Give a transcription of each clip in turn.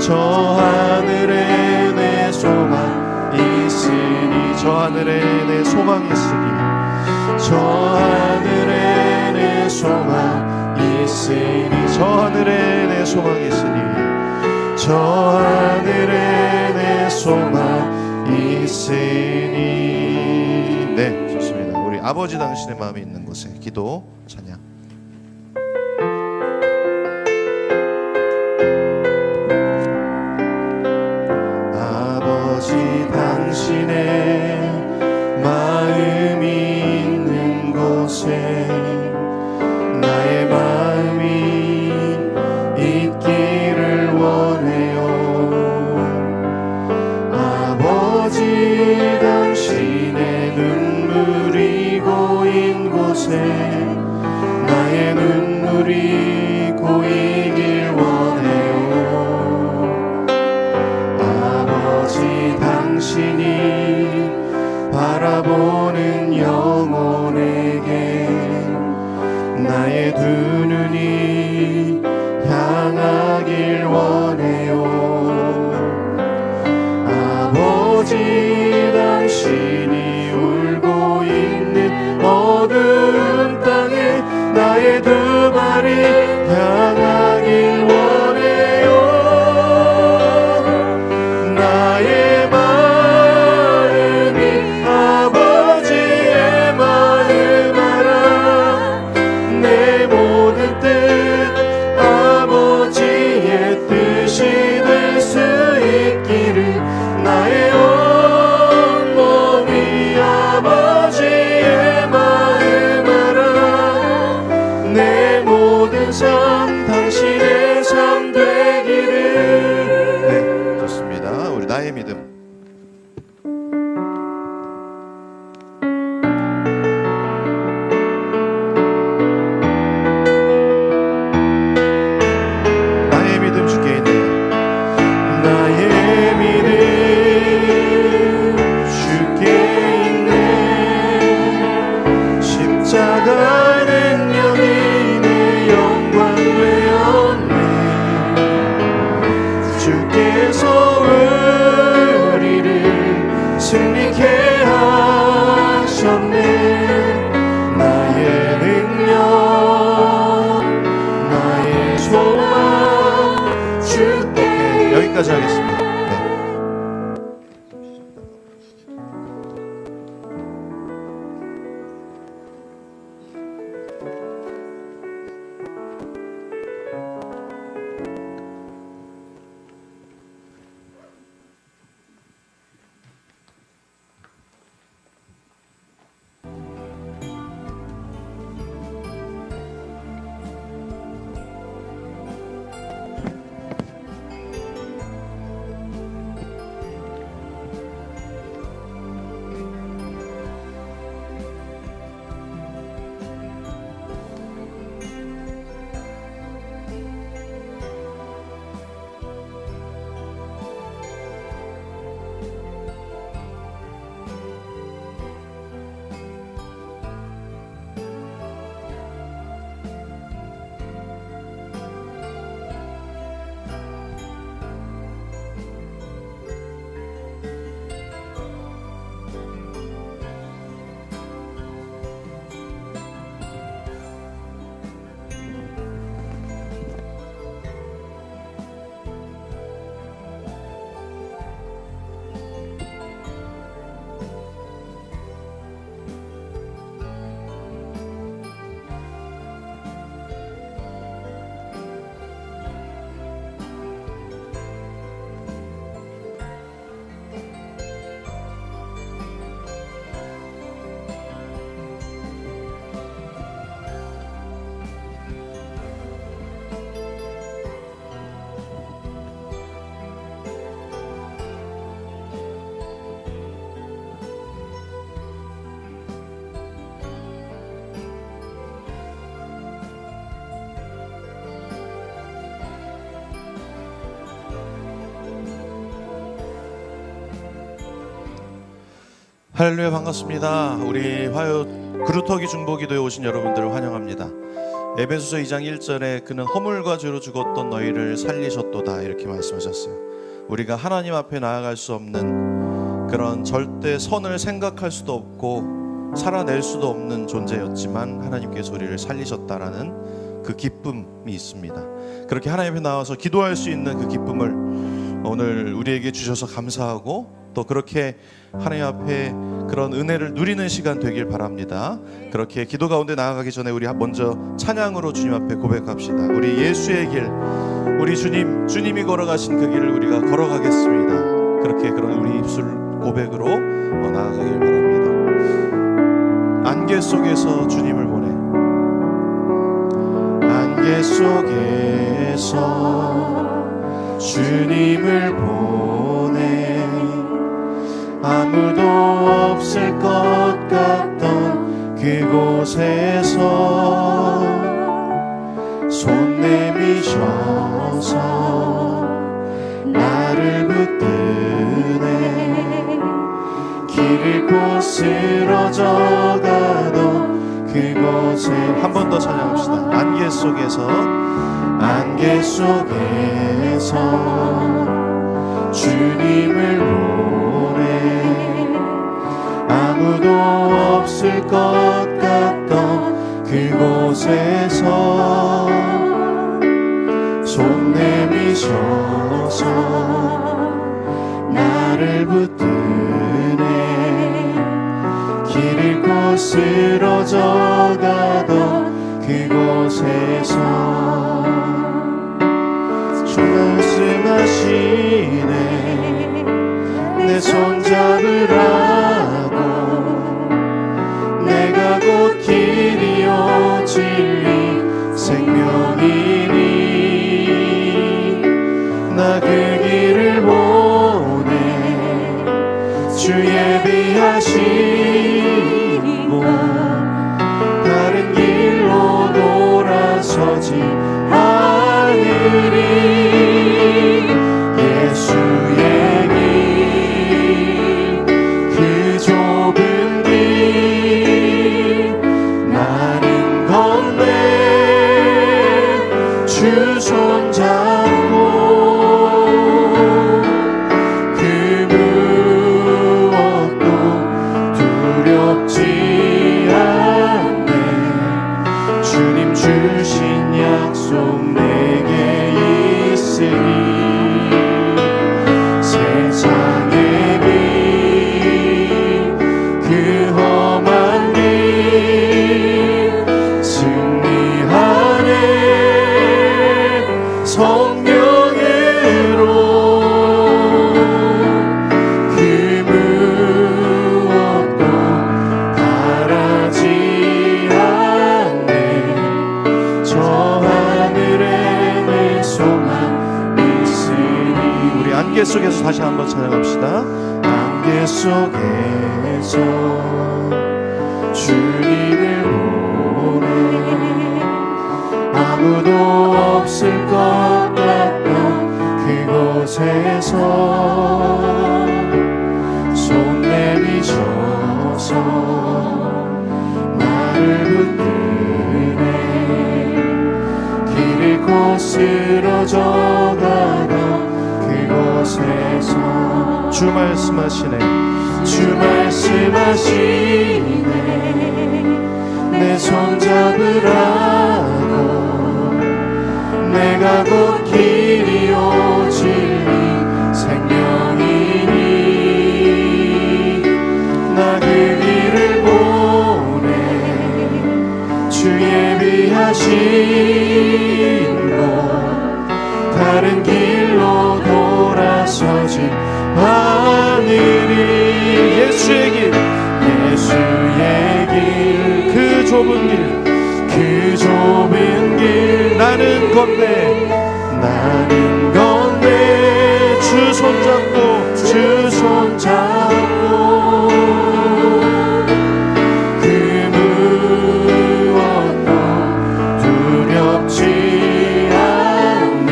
저 하늘에 내 소망 있으니 저 하늘에 내 소망 있으니 저 하늘에 내 소망 있으니 저 하늘에 내 소망 있으니 저 하늘에 내 소망 있으니. 네, 좋습니다. 우리 아버지 당신의 마음이 있는 곳에 기도 찬양. 아버지 당신의 마음이 있는 곳에 나의 마음이 있기를 원해요. 아버지 당신의 눈물이 고인 곳에 나의 눈물이 고이길 원해요. 아버지 당신이 바라보는 영혼에게 나의 두 눈이 향하길 원해요. 아버지 당신이 울고 있는 어두운 땅에 나의 두 발이 향하길 원해요. 나의 마음이 아버지의 마음 알아. 내 모든 뜻 아버지의 뜻이 될 수 있기를 나의 온몸이 아버지의 마음 알아. 내 모든 삶 당신의 삶 되기를. 네, 좋습니다. 우리 나의 믿음. 나의 믿음 주께 있네. 나의 믿음 주께 있네. 십자가는 영이 내 영광 되었네. 주께서 우리를 승리케 하셨네. 나의 능력 나의 소망 주께. 여기까지 하겠습니다. 할렐루야, 반갑습니다. 우리 화요 그루터기 중보기도에 오신 여러분들을 환영합니다. 에베소서 2장 1절에 그는 허물과 죄로 죽었던 너희를 살리셨도다 이렇게 말씀하셨어요. 우리가 하나님 앞에 나아갈 수 없는 그런 절대 선을 생각할 수도 없고 살아낼 수도 없는 존재였지만 하나님께서 우리를 살리셨다라는 그 기쁨이 있습니다. 그렇게 하나님 앞에 나와서 기도할 수 있는 그 기쁨을 오늘 우리에게 주셔서 감사하고 또 그렇게 하나님 앞에 그런 은혜를 누리는 시간 되길 바랍니다. 그렇게 기도 가운데 나아가기 전에 우리 먼저 찬양으로 주님 앞에 고백합시다. 우리 예수의 길, 우리 주님이 걸어가신 그 길을 우리가 걸어가겠습니다. 그렇게 그런 우리 입술 고백으로 나아가길 바랍니다. 안개 속에서 주님을 보내, 안개 속에서 주님을 보내, 아무도 없을 것 같던 그곳에서 손 내미셔서 나를 붙드네, 길 잃고 쓰러져 가던 그곳에 한 번 더 찬양합시다. 안개 속에서, 안개 속에서 주님을 보내, 아무도 없을 것 같던 그곳에서 손 내미셔서 나를 붙드네, 길 잃고 쓰러져 가던 그곳에서 주 말씀하시네, 내 손 잡으라고, 내가 곧 길이요 진리 생명이니, 나 그 길을 보내, 주 예비하시고 다른 길로 돌아서지 않으리. 예수의 길, 그 좁은 길, 나는 건배 주 손잡고 그 무엇도 두렵지 않네, 주님 주신 약속 내게 있으니, 세상의 길, 그 험한 길 승리하네, 성령으로 그 무엇도 바라지 않네, 저 하늘에 내 소망 있으니. 우리 안개 속에서 다시 한번 찬양합시다. 안개 속에서 주님을 보내, 아무도 없을 것 같던 그곳에서 손 내미셔서 나를 붙드네, 길 잃고 쓰러져 가던 그곳에서 주 말씀하시네, 주 말씀하시네, 내 손 잡으라고, 내가 곧 길이요 진리 생명이니, 나 그 길을 보내, 주 예비하신 곳 다른 길로 돌아서지 않으리. 예수의 길, 예수의 길, 그 좁은 길, 그 좁은 길, 나는 건배, 나는 건배 주 손잡고, 주 손잡고 그 무엇도 두렵지 않네,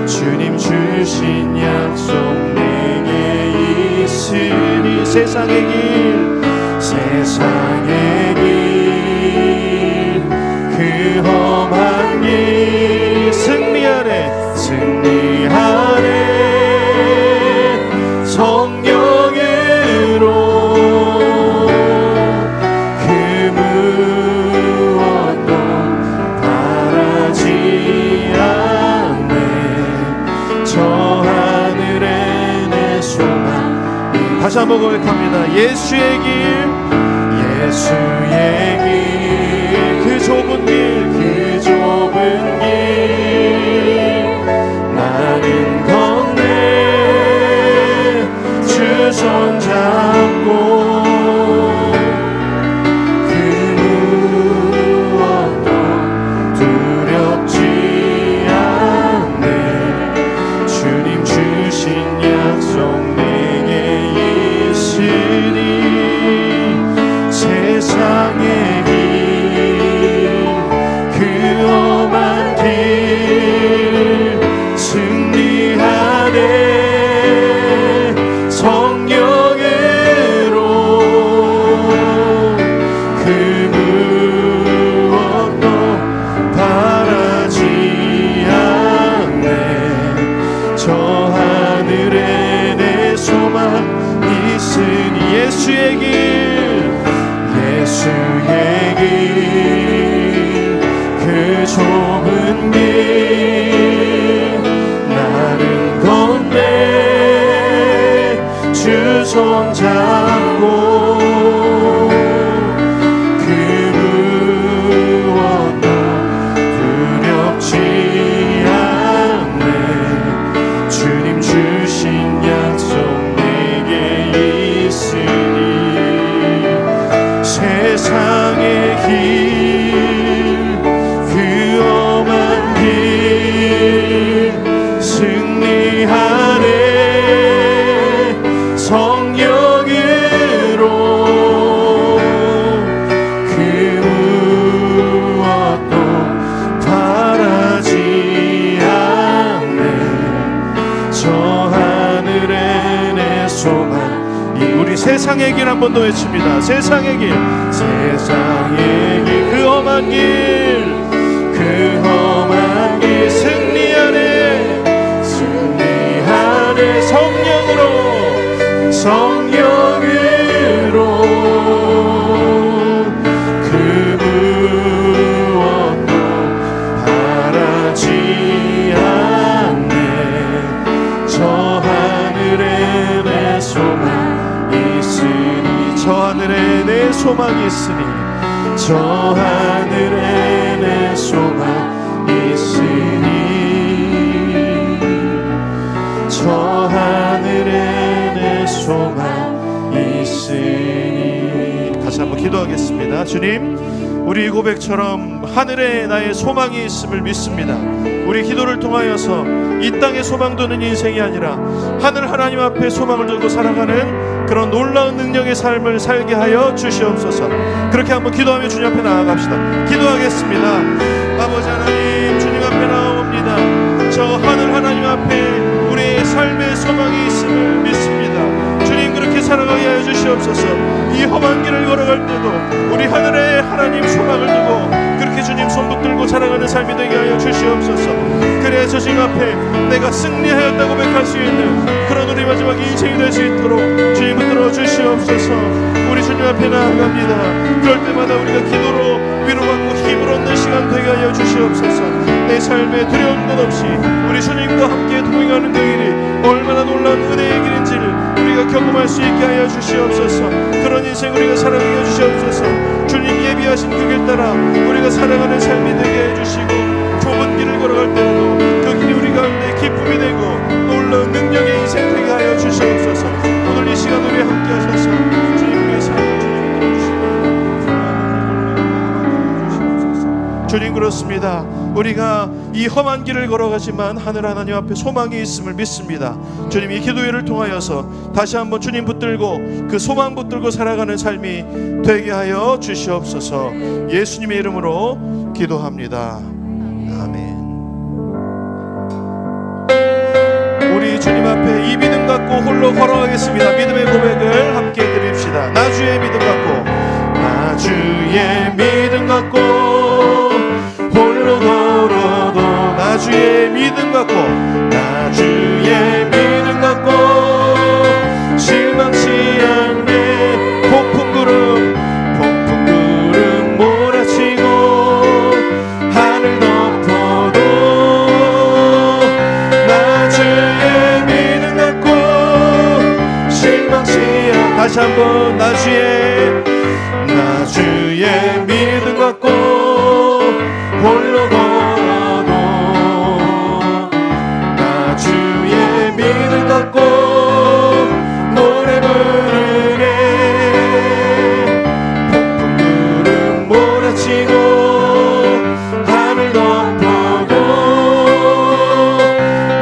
주님 주신 약속 내게 있으니. 세상의 길, 세상의 길, 그 다시 한번 고백합니다. 예수의 길, 예수의 길, 그 좁은 길, 그 좁은 길 나는 건네 주 손 잡고 세상의 길, 그 험한 길 승리하네. 성령으로 그 무엇도 바라지 않네. 저 하늘에 내 소망 있으니 예수의 길, 예수의 길, 그 좁은 길 나는 건네 주 손 잡고 그 무엇도 두렵지 않네. 주님 주신 약속 내게 있으니 세상의 길, 그 험한 길 승리하네. 성령으로 그 무엇도 바라지 않네. 저 하늘에 내 소망. 우리 세상의 길 한 번 더 외칩니다. 세상의 길, 세상의 길, 그 험한 길, 그 험한 길 승리하네. 승리하네. 성령으로, 성령으로 그 무엇도 바라지 않네. 저 하늘에 내 소망 있으니, 저 하늘에 내 소망이 있으니, 저 하늘에 내 소망 있으니, 저 하늘에 내 소망 있으니. 다시 한번 기도하겠습니다. 주님, 우리 고백처럼 하늘에 나의 소망이 있음을 믿습니다. 우리 기도를 통하여서 이 땅에 소망 두는 인생이 아니라 하늘 하나님 앞에 소망을 두고 살아가는 그런 놀라운 능력의 삶을 살게 하여 주시옵소서. 그렇게 한번 기도하며 주님 앞에 나아갑시다. 기도하겠습니다. 아버지 하나님, 주님 앞에 나옵니다. 저 하늘 하나님 앞에 우리의 삶의 소망이 있음을 믿습니다. 주님, 그렇게 살아가게 하여 주시옵소서. 이 험한 길을 걸어갈 때도 우리 하늘에 하나님 소망을 두고 그렇게 주님 손 붙들고 살아가는 삶이 되게 하여 주시옵소서. 그래서 주님 앞에 내가 승리하였다고 고백할 수 있는 그런 우리 마지막 인생이 될 수 있도록 주님 붙들어 주시옵소서. 우리 주님 앞에 나아갑니다. 그럴 때마다 우리가 기도로 위로받고 힘을 얻는 시간 되게 하여 주시옵소서. 내 삶에 두려운 것 없이 우리 주님과 함께 동행하는 그 길이 얼마나 놀라운 은혜의 길인지를 우리가 경험할 수 있게 하여 주시옵소서. 그런 인생 우리가 살아가게 해 주시옵소서. 주님 예비하신 그 길 따라 우리가 살아가는 삶이 되게 해주시고, 좁은 길을 걸어갈 때라도 그 길이 우리 가운데 기쁨이 되고 놀라운 능력의 인생 되게 하여 주시옵소서. 오늘 이 시간 우리 함께 하셔서 주님 우리의 삶을 주님 주님 그렇습니다. 우리가 이 험한 길을 걸어가지만 하늘 하나님 앞에 소망이 있음을 믿습니다. 주님, 이 기도회를 통하여서 다시 한번 주님 붙들고 그 소망 붙들고 살아가는 삶이 되게 하여 주시옵소서. 예수님의 이름으로 기도합니다. 아멘. 우리 주님 앞에 이 믿음 갖고 홀로 걸어가겠습니다. 믿음의 고백을 함께 드립시다. 나 주의 믿음 갖고, 나 주의 믿음 갖고 홀로 걸어도, 나 주의 믿음 갖고, 나 주의 믿음 갖고 실망치 않네. 폭풍 구름 몰아치고 하늘 덮어도 나 주의 믿음 갖고 실망치 한번 나 주의 믿음 갖고 홀로 걸어도 나 주의 믿음 갖고 노래 부르네 폭풍 구름 몰아치고 하늘 덮어도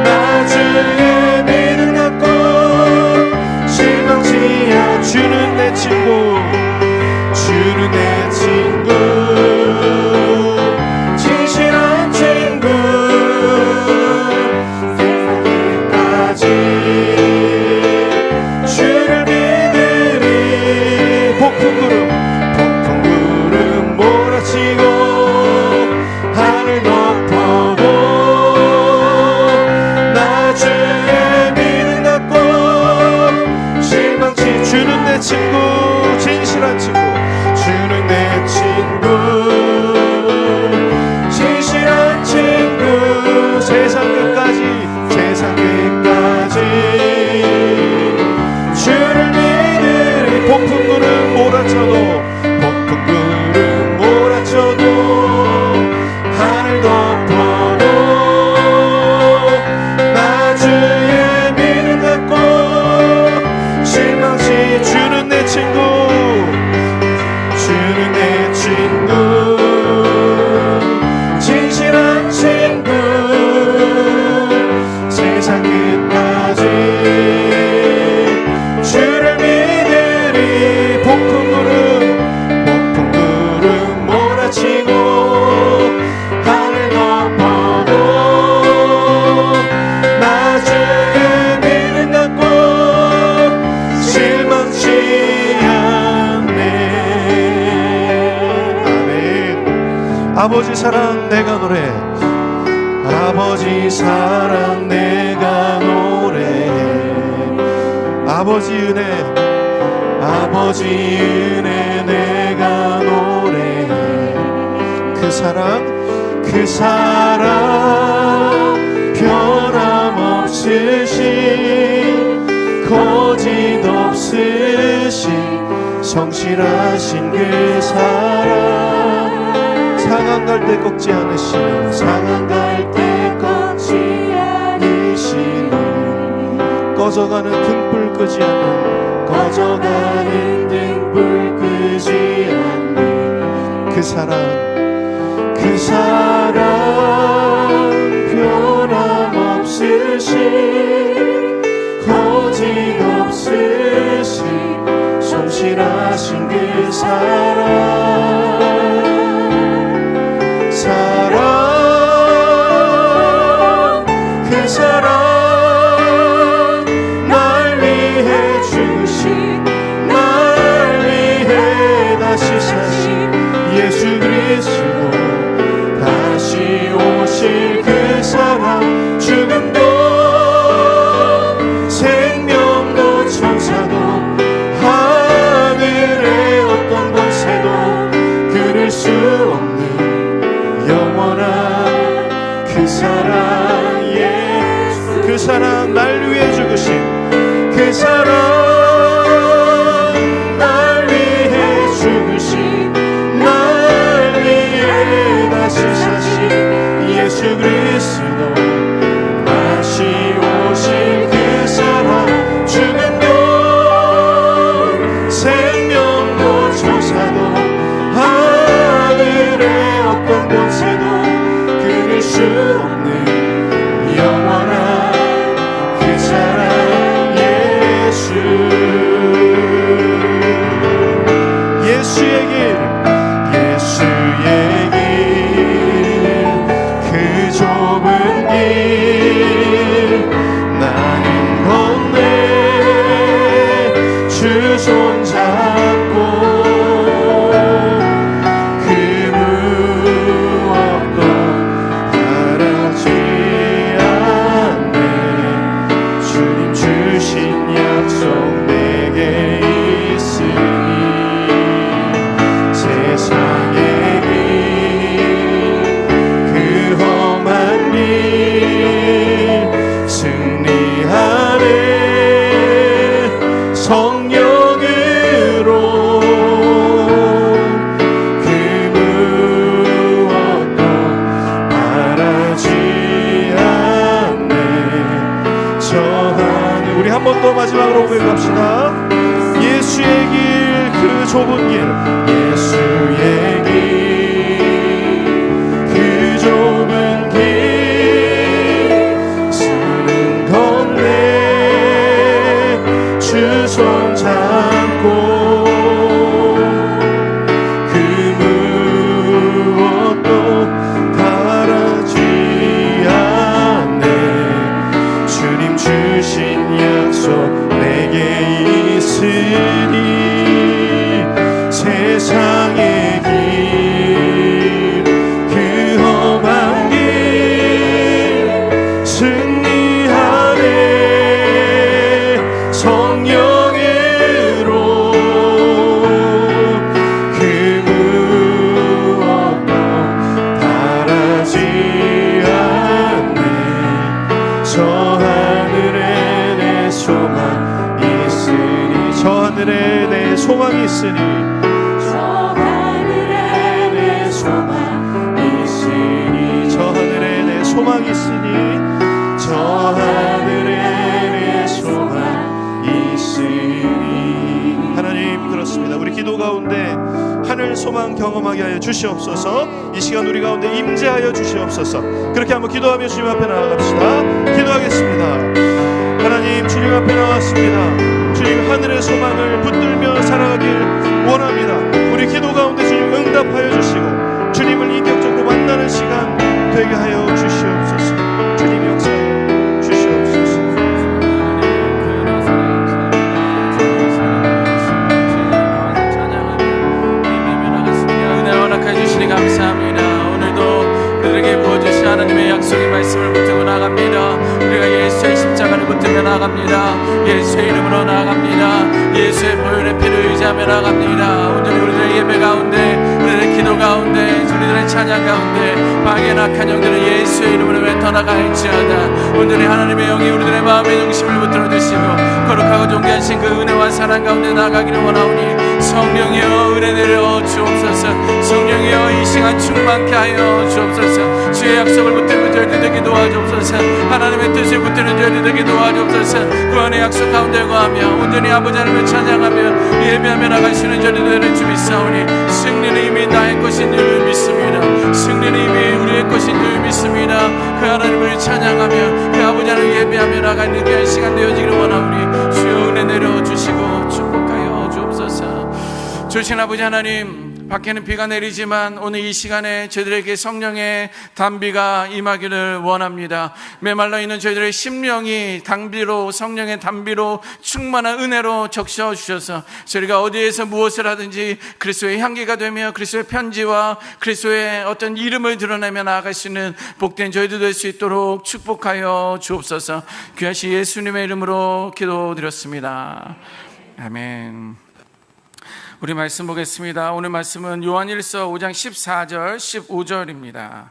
나 주의 믿음 갖고 실망치 않 주는 내 친구 주는 내 친구 진실한 친구 세상까지 주를 믿으리 폭풍 구름 몰아치고 하늘 덮어도 나 주의 믿음 갖고 실망치 주는 내 친구 진실한 친구 주는 내 친구 진실한 친구 세상 끝까지 주를 믿으리 폭풍 구름 몰아쳐도 하늘 덮어도 나 주의 믿음 갖고 실망치 주는 내 친구 주는 내 친구 진실한 친구 세상 끝까지 주를 믿으리 폭풍 구름 몰아치고 하늘 덮어도 나 주의 믿음 갖고 실망치 않네. 아멘. 아버지 사랑 내가 노래해 아버지 사랑 내가 노래해 아버지 은혜 내가 노래해 그 사랑 변함없으신 거짓 없으신 성실하신 그 사랑 상한 갈 때 꺾지 않으시는 꺼져가는 등불 끄지 않는 그 사랑 변함없으신 거짓 없으신 성실하신 그 그 사랑 날 위해 주신 날 위해 다시 사신 예수 그리스도 다시 오실 그 사랑 죽음도 생명도 천사도 하늘의 어떤 권세도 그릴 수 없는 영원한 그 사랑 예수 그 사랑 날 위해 죽으신 그 사랑 날 위해 죽으신 날 위해 다시 사신 예수 그리스도 다시 오실 그 사랑 죽음도 생명도 천사도 하늘의 어떤 권세도 그릴 수 없는 영원한 그 사랑 예수 한 번 더 마지막으로 고백합시다. 예수의 길 그 좁은 길, 예수의 길 그 좁은 길 쓰는 건데 주 손 잡고 그 무엇도 바라지 않네. 주님 주신 약속 내게 있으니 세상의 길 그 험한 길 승리하네. 성령으로 그 무엇도 바라지 않네. 저 하늘에 내 소망 있으니, 저 하늘에 내 소망이 있으니, 저 하늘에 내 소망 있으니, 저 하늘에 내 소망 있으니, 저 하늘에 내 소망 있으니. 하나님, 그렇습니다. 우리 기도 가운데 하늘 소망 경험하게 하여 주시옵소서. 이 시간 우리 가운데 임재하여 주시옵소서. 그렇게 한번 기도하며 주님 앞에 나아갑시다. 기도하겠습니다. 하나님, 주님 앞에 나왔습니다. 주님, 하늘의 소망을 붙들며 살아가길 원합니다. 우리 기도 가운데 주님 응답하여 주시고 주님을 인격적으로 만나는 시간 되게 하여 주시옵소서. 주님 역사하여 주시옵소서. 은혜 허락해 주시니 감사합니다. 오늘도 우리에게 부어주신 하나님의 약속의 말씀을 붙들고 나갑니다. 우리가 예수의 십자가를 붙들며 나갑니다. 예수의 이름으로 나갑니다. 예수의 보혈의 피를 의지하며 나갑니다. 오늘 우리들의 예배 가운데, 우리들의 기도 가운데, 우리들의 찬양 가운데 방해나 악한 영들은 예수의 이름으로 뱉어나갈지어다. 오늘의 하나님의 영이 우리들의 마음의 중심을 붙들어 주시고 거룩하고 존귀하신 그 은혜와 사랑 가운데 나가기를 원하오니 성령이여 은혜 내려 주옵소서. 성령이여 이 시간 충만케 하여 주옵소서. 주의 약속을 붙들면 절대되게 도와주옵소서. 하나님의 뜻을 붙들면 절대되게 도와주옵소서. 그 안에 약속 가운데 거하며 온전히 아버지 하나님을 찬양하며 예배하며 나가시는 절대되는 주 믿사오니 승리는 이미 나의 것인 줄 믿습니다. 승리는 이미 우리의 것인 줄 믿습니다. 그 하나님을 찬양하며 그 아버지 하나님을 예배하며 나가는 귀한 시간 되어지기를 원하오니 주여 은혜 내려주시고 축복하여 주옵소서. 주신 아버지 하나님, 밖에는 비가 내리지만 오늘 이 시간에 저희들에게 성령의 단비가 임하기를 원합니다. 메말라 있는 저희들의 심령이 단비로, 성령의 단비로 충만한 은혜로 적셔 주셔서 저희가 어디에서 무엇을 하든지 그리스도의 향기가 되며 그리스도의 편지와 그리스도의 어떤 이름을 드러내며 나아갈 수 있는 복된 저희들 될 수 있도록 축복하여 주옵소서. 귀하신 예수님의 이름으로 기도드렸습니다. 아멘. 우리 말씀 보겠습니다. 오늘 말씀은 요한일서 5장 14절 15절입니다.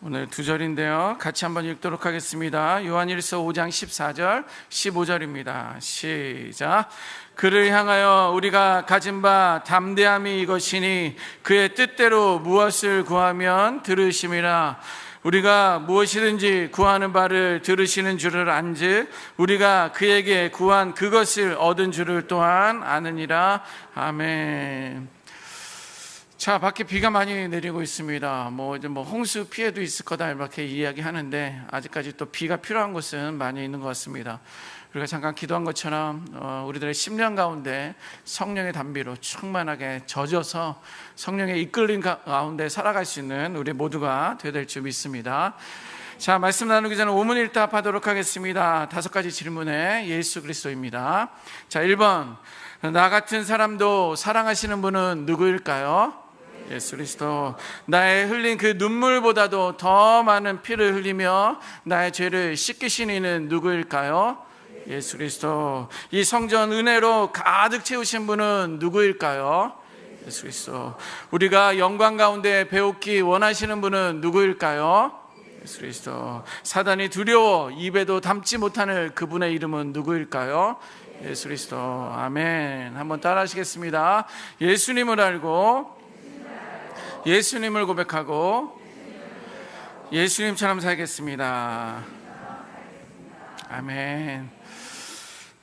오늘 두 절인데요, 같이 한번 읽도록 하겠습니다. 요한일서 5장 14절 15절입니다. 시작. 그를 향하여 우리가 가진 바 담대함이 이것이니 그의 뜻대로 무엇을 구하면 들으심이라. 우리가 무엇이든지 구하는 바를 들으시는 줄을 안즉 우리가 그에게 구한 그것을 얻은 줄을 또한 아느니라. 아멘. 자, 밖에 비가 많이 내리고 있습니다. 이제 홍수 피해도 있을 거다 이렇게 이야기하는데 아직까지 또 비가 필요한 곳은 많이 있는 것 같습니다. 우리가 잠깐 기도한 것처럼 우리들의 심령 가운데 성령의 단비로 충만하게 젖어서 성령의 이끌림 가운데 살아갈 수 있는 우리 모두가 되어야 될 줄 믿습니다. 자, 말씀 나누기 전에 오문일답하도록 하겠습니다. 5가지 질문에 예수 그리스도입니다. 자, 1번, 나 같은 사람도 사랑하시는 분은 누구일까요? 예수 그리스도. 나의 흘린 그 눈물보다도 더 많은 피를 흘리며 나의 죄를 씻기신 이는 누구일까요? 예수 그리스도. 이 성전 은혜로 가득 채우신 분은 누구일까요? 예수 그리스도. 우리가 영광 가운데 배우기 원하시는 분은 누구일까요? 예수 그리스도. 사단이 두려워 입에도 담지 못하는 그분의 이름은 누구일까요? 예수 그리스도. 아멘. 한번 따라 하시겠습니다. 예수님을 알고 예수님을 고백하고 예수님처럼 살겠습니다. 아멘.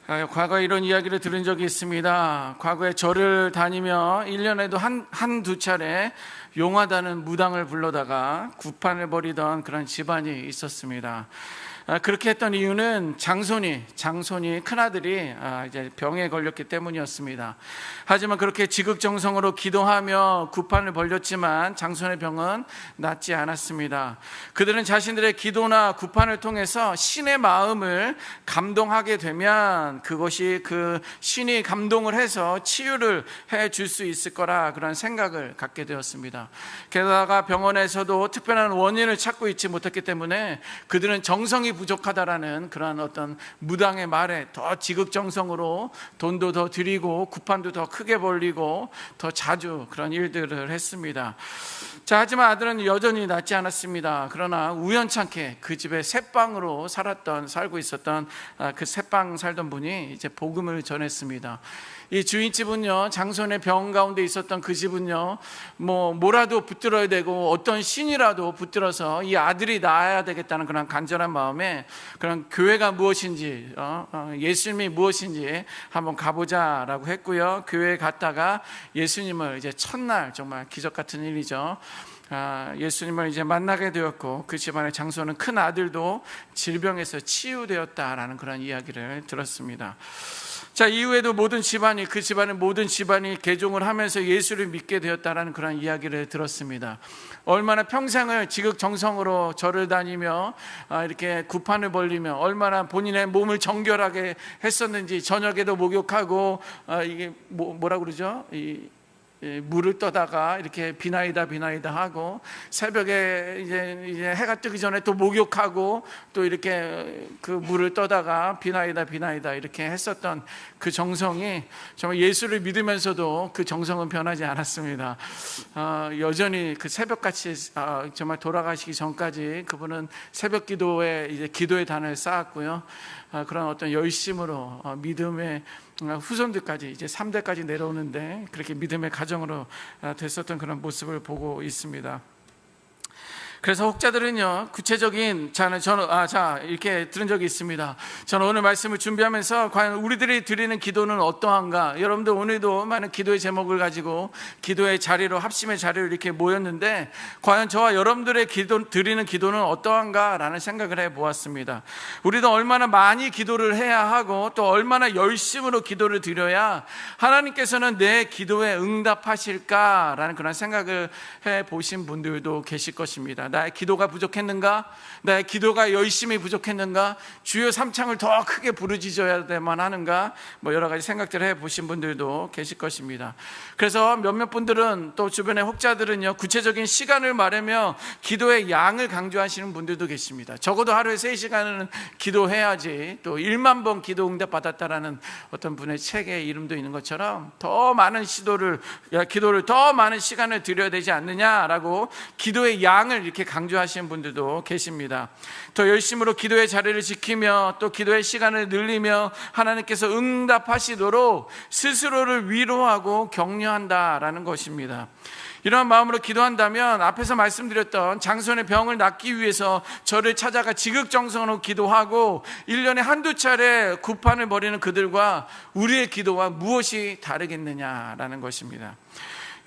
과거에 이런 이야기를 들은 적이 있습니다. 과거에 절을 다니며 1년에도 한두 차례 용하다는 무당을 불러다가 구판을 벌이던 그런 집안이 있었습니다. 그렇게 했던 이유는 장손이 큰아들이 이제 병에 걸렸기 때문이었습니다. 하지만 그렇게 지극정성으로 기도하며 구판을 벌렸지만 장손의 병은 낫지 않았습니다. 그들은 자신들의 기도나 구판을 통해서 신의 마음을 감동하게 되면 그것이 그 신이 감동을 해서 치유를 해 줄 수 있을 거라 그런 생각을 갖게 되었습니다. 게다가 병원에서도 특별한 원인을 찾고 있지 못했기 때문에 그들은 정성이 부족하다라는 그런 어떤 무당의 말에 더 지극정성으로 돈도 더 드리고 구판도 더 크게 벌리고 더 자주 그런 일들을 했습니다. 자, 하지만 아들은 여전히 낫지 않았습니다. 그러나 우연찮게 그 집에 새빵으로 살고 있었던 그 새빵 살던 분이 이제 복음을 전했습니다. 이 주인집은요, 장손의 병 가운데 있었던 그 집은요, 뭐라도 붙들어야 되고 어떤 신이라도 붙들어서 이 아들이 나아야 되겠다는 그런 간절한 마음에 그런 교회가 무엇인지, 예수님이 무엇인지 한번 가보자라고 했고요. 교회에 갔다가 예수님을 이제 첫날, 정말 기적 같은 일이죠, 예수님을 이제 만나게 되었고 그 집안의 장손은 큰 아들도 질병에서 치유되었다라는 그런 이야기를 들었습니다. 자, 이후에도 그 집안의 모든 집안이 개종을 하면서 예수를 믿게 되었다라는 그런 이야기를 들었습니다. 얼마나 평생을 지극정성으로 절을 다니며 이렇게 구판을 벌리며 얼마나 본인의 몸을 정결하게 했었는지, 저녁에도 목욕하고 이게 뭐라 그러죠? 물을 떠다가 이렇게 비나이다 하고, 새벽에 이제 해가 뜨기 전에 또 목욕하고 또 이렇게 그 물을 떠다가 비나이다 이렇게 했었던 그 정성이 정말 예수를 믿으면서도 그 정성은 변하지 않았습니다. 여전히 그 새벽같이 정말 돌아가시기 전까지 그분은 새벽 기도에 이제 기도의 단을 쌓았고요. 그런 어떤 열심으로 믿음의 후손들까지 이제 3대까지 내려오는데 그렇게 믿음의 가정으로 됐었던 그런 모습을 보고 있습니다. 그래서 혹자들은요, 구체적인 저는 이렇게 들은 적이 있습니다. 저는 오늘 말씀을 준비하면서 과연 우리들이 드리는 기도는 어떠한가? 여러분들 오늘도 많은 기도의 제목을 가지고 기도의 자리로, 합심의 자리로 이렇게 모였는데 과연 저와 여러분들의 드리는 기도는 어떠한가라는 생각을 해보았습니다. 우리도 얼마나 많이 기도를 해야 하고 또 얼마나 열심으로 기도를 드려야 하나님께서는 내 기도에 응답하실까라는 그런 생각을 해보신 분들도 계실 것입니다. 나의 기도가 부족했는가? 나의 기도가 열심히 부족했는가? 주여 삼창을 더 크게 부르짖어야만 하는가? 여러 가지 생각들을 해보신 분들도 계실 것입니다. 그래서 몇몇 분들은, 또 주변의 혹자들은요, 구체적인 시간을 말하며 기도의 양을 강조하시는 분들도 계십니다. 적어도 하루에 3시간은 기도해야지, 또 1만 번 기도 응답 받았다라는 어떤 분의 책에 이름도 있는 것처럼 더 많은 기도를 더 많은 시간을 드려야 되지 않느냐라고 기도의 양을 이렇게 강조하시는 분들도 계십니다. 더 열심으로 기도의 자리를 지키며 또 기도의 시간을 늘리며 하나님께서 응답하시도록 스스로를 위로하고 격려한다라는 것입니다. 이러한 마음으로 기도한다면 앞에서 말씀드렸던 장손의 병을 낫기 위해서 저를 찾아가 지극정성으로 기도하고 1년에 한두 차례 구판을 벌이는 그들과 우리의 기도와 무엇이 다르겠느냐라는 것입니다.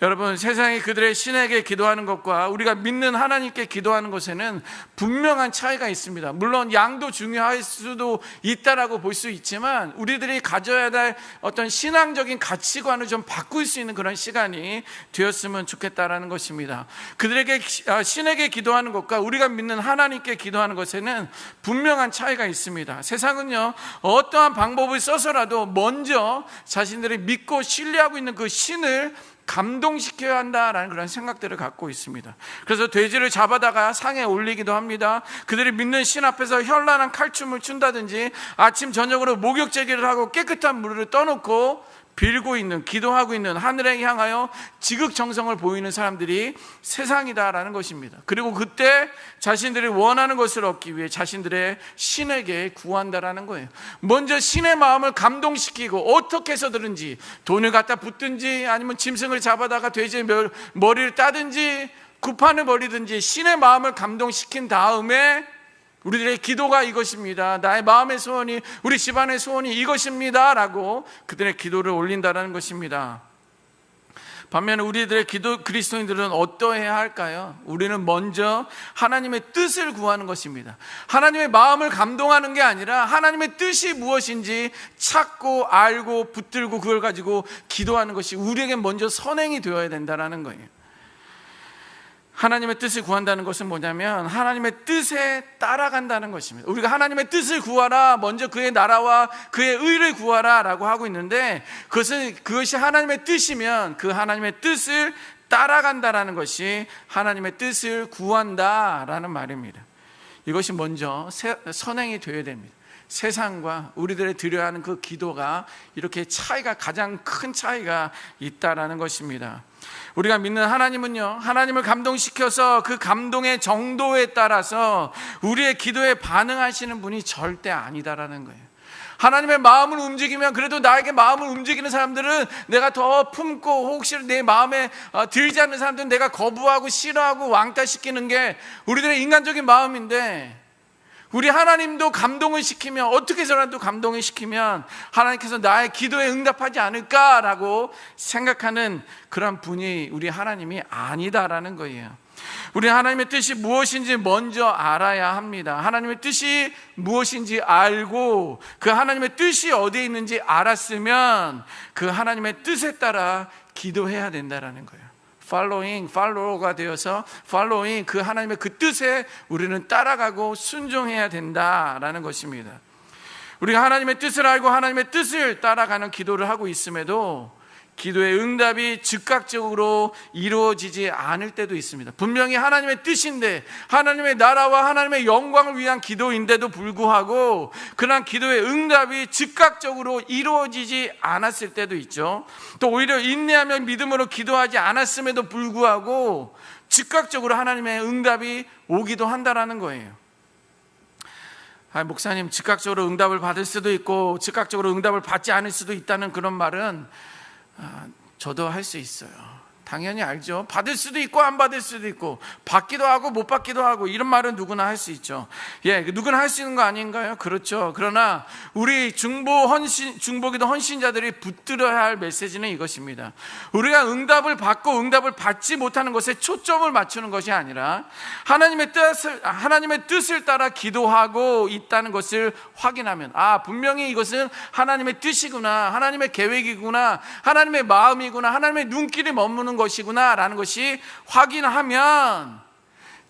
여러분, 세상이 그들의 신에게 기도하는 것과 우리가 믿는 하나님께 기도하는 것에는 분명한 차이가 있습니다. 물론 양도 중요할 수도 있다라고 볼 수 있지만 우리들이 가져야 될 어떤 신앙적인 가치관을 좀 바꿀 수 있는 그런 시간이 되었으면 좋겠다라는 것입니다. 그들에게 신에게 기도하는 것과 우리가 믿는 하나님께 기도하는 것에는 분명한 차이가 있습니다. 세상은요, 어떠한 방법을 써서라도 먼저 자신들이 믿고 신뢰하고 있는 그 신을 감동시켜야 한다라는 그런 생각들을 갖고 있습니다. 그래서 돼지를 잡아다가 상에 올리기도 합니다. 그들이 믿는 신 앞에서 현란한 칼춤을 춘다든지 아침 저녁으로 목욕제기를 하고 깨끗한 물을 떠놓고 빌고 있는, 기도하고 있는, 하늘에 향하여 지극정성을 보이는 사람들이 세상이다라는 것입니다. 그리고 그때 자신들이 원하는 것을 얻기 위해 자신들의 신에게 구한다라는 거예요. 먼저 신의 마음을 감동시키고 어떻게 해서든지 돈을 갖다 붓든지 아니면 짐승을 잡아다가 돼지의 머리를 따든지 구판을 벌이든지 신의 마음을 감동시킨 다음에 우리들의 기도가 이것입니다. 나의 마음의 소원이, 우리 집안의 소원이 이것입니다 라고 그들의 기도를 올린다는 것입니다. 반면에 우리들의 그리스도인들은 어떠해야 할까요? 우리는 먼저 하나님의 뜻을 구하는 것입니다. 하나님의 마음을 감동하는 게 아니라 하나님의 뜻이 무엇인지 찾고 알고 붙들고 그걸 가지고 기도하는 것이 우리에게 먼저 선행이 되어야 된다는 거예요. 하나님의 뜻을 구한다는 것은 뭐냐면 하나님의 뜻에 따라간다는 것입니다. 우리가 하나님의 뜻을 구하라, 먼저 그의 나라와 그의 의를 구하라 라고 하고 있는데, 그것이 하나님의 뜻이면 그 하나님의 뜻을 따라간다라는 것이 하나님의 뜻을 구한다라는 말입니다. 이것이 먼저 선행이 되어야 됩니다. 세상과 우리들의 드려야 하는 그 기도가 이렇게 가장 큰 차이가 있다라는 것입니다. 우리가 믿는 하나님은요, 하나님을 감동시켜서 그 감동의 정도에 따라서 우리의 기도에 반응하시는 분이 절대 아니다라는 거예요. 하나님의 마음을 움직이면, 그래도 나에게 마음을 움직이는 사람들은 내가 더 품고, 혹시 내 마음에 들지 않는 사람들은 내가 거부하고 싫어하고 왕따시키는 게 우리들의 인간적인 마음인데, 우리 하나님도 감동을 시키면, 어떻게 해서라도 감동을 시키면 하나님께서 나의 기도에 응답하지 않을까라고 생각하는 그런 분이 우리 하나님이 아니다라는 거예요. 우리 하나님의 뜻이 무엇인지 먼저 알아야 합니다. 하나님의 뜻이 무엇인지 알고 그 하나님의 뜻이 어디에 있는지 알았으면 그 하나님의 뜻에 따라 기도해야 된다라는 거예요. follow가 되어서 following, 그 하나님의 그 뜻에 우리는 따라가고 순종해야 된다라는 것입니다. 우리가 하나님의 뜻을 알고 하나님의 뜻을 따라가는 기도를 하고 있음에도 기도의 응답이 즉각적으로 이루어지지 않을 때도 있습니다. 분명히 하나님의 뜻인데, 하나님의 나라와 하나님의 영광을 위한 기도인데도 불구하고 그러한 기도의 응답이 즉각적으로 이루어지지 않았을 때도 있죠. 또 오히려 인내하며 믿음으로 기도하지 않았음에도 불구하고 즉각적으로 하나님의 응답이 오기도 한다라는 거예요. 목사님, 즉각적으로 응답을 받을 수도 있고 즉각적으로 응답을 받지 않을 수도 있다는 그런 말은 저도 할 수 있어요. 당연히 알죠. 받을 수도 있고 안 받을 수도 있고, 받기도 하고 못 받기도 하고, 이런 말은 누구나 할 수 있죠. 누구나 할 수 있는 거 아닌가요? 그렇죠. 그러나 우리 중보기도 헌신자들이 붙들어야 할 메시지는 이것입니다. 우리가 응답을 받고 응답을 받지 못하는 것에 초점을 맞추는 것이 아니라 하나님의 뜻을 따라 기도하고 있다는 것을 확인하면, 분명히 이것은 하나님의 뜻이구나, 하나님의 계획이구나, 하나님의 마음이구나, 하나님의 눈길이 머무는 것이구나 라는 것이 확인하면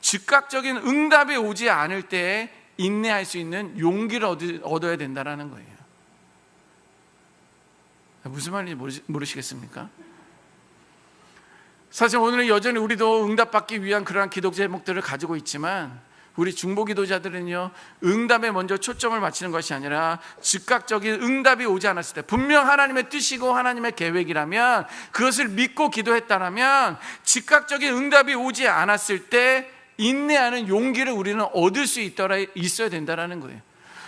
즉각적인 응답이 오지 않을 때 인내할 수 있는 용기를 얻어야 된다는 거예요. 무슨 말인지 모르시겠습니까? 사실 오늘은 여전히 우리도 응답받기 위한 그러한 기도 제목들을 가지고 있지만, 우리 중보기도자들은요, 응답에 먼저 초점을 맞추는 것이 아니라 즉각적인 응답이 오지 않았을 때, 분명 하나님의 뜻이고 하나님의 계획이라면, 그것을 믿고 기도했다면 즉각적인 응답이 오지 않았을 때 인내하는 용기를 우리는 얻을 수 있어야 된다는 거예요.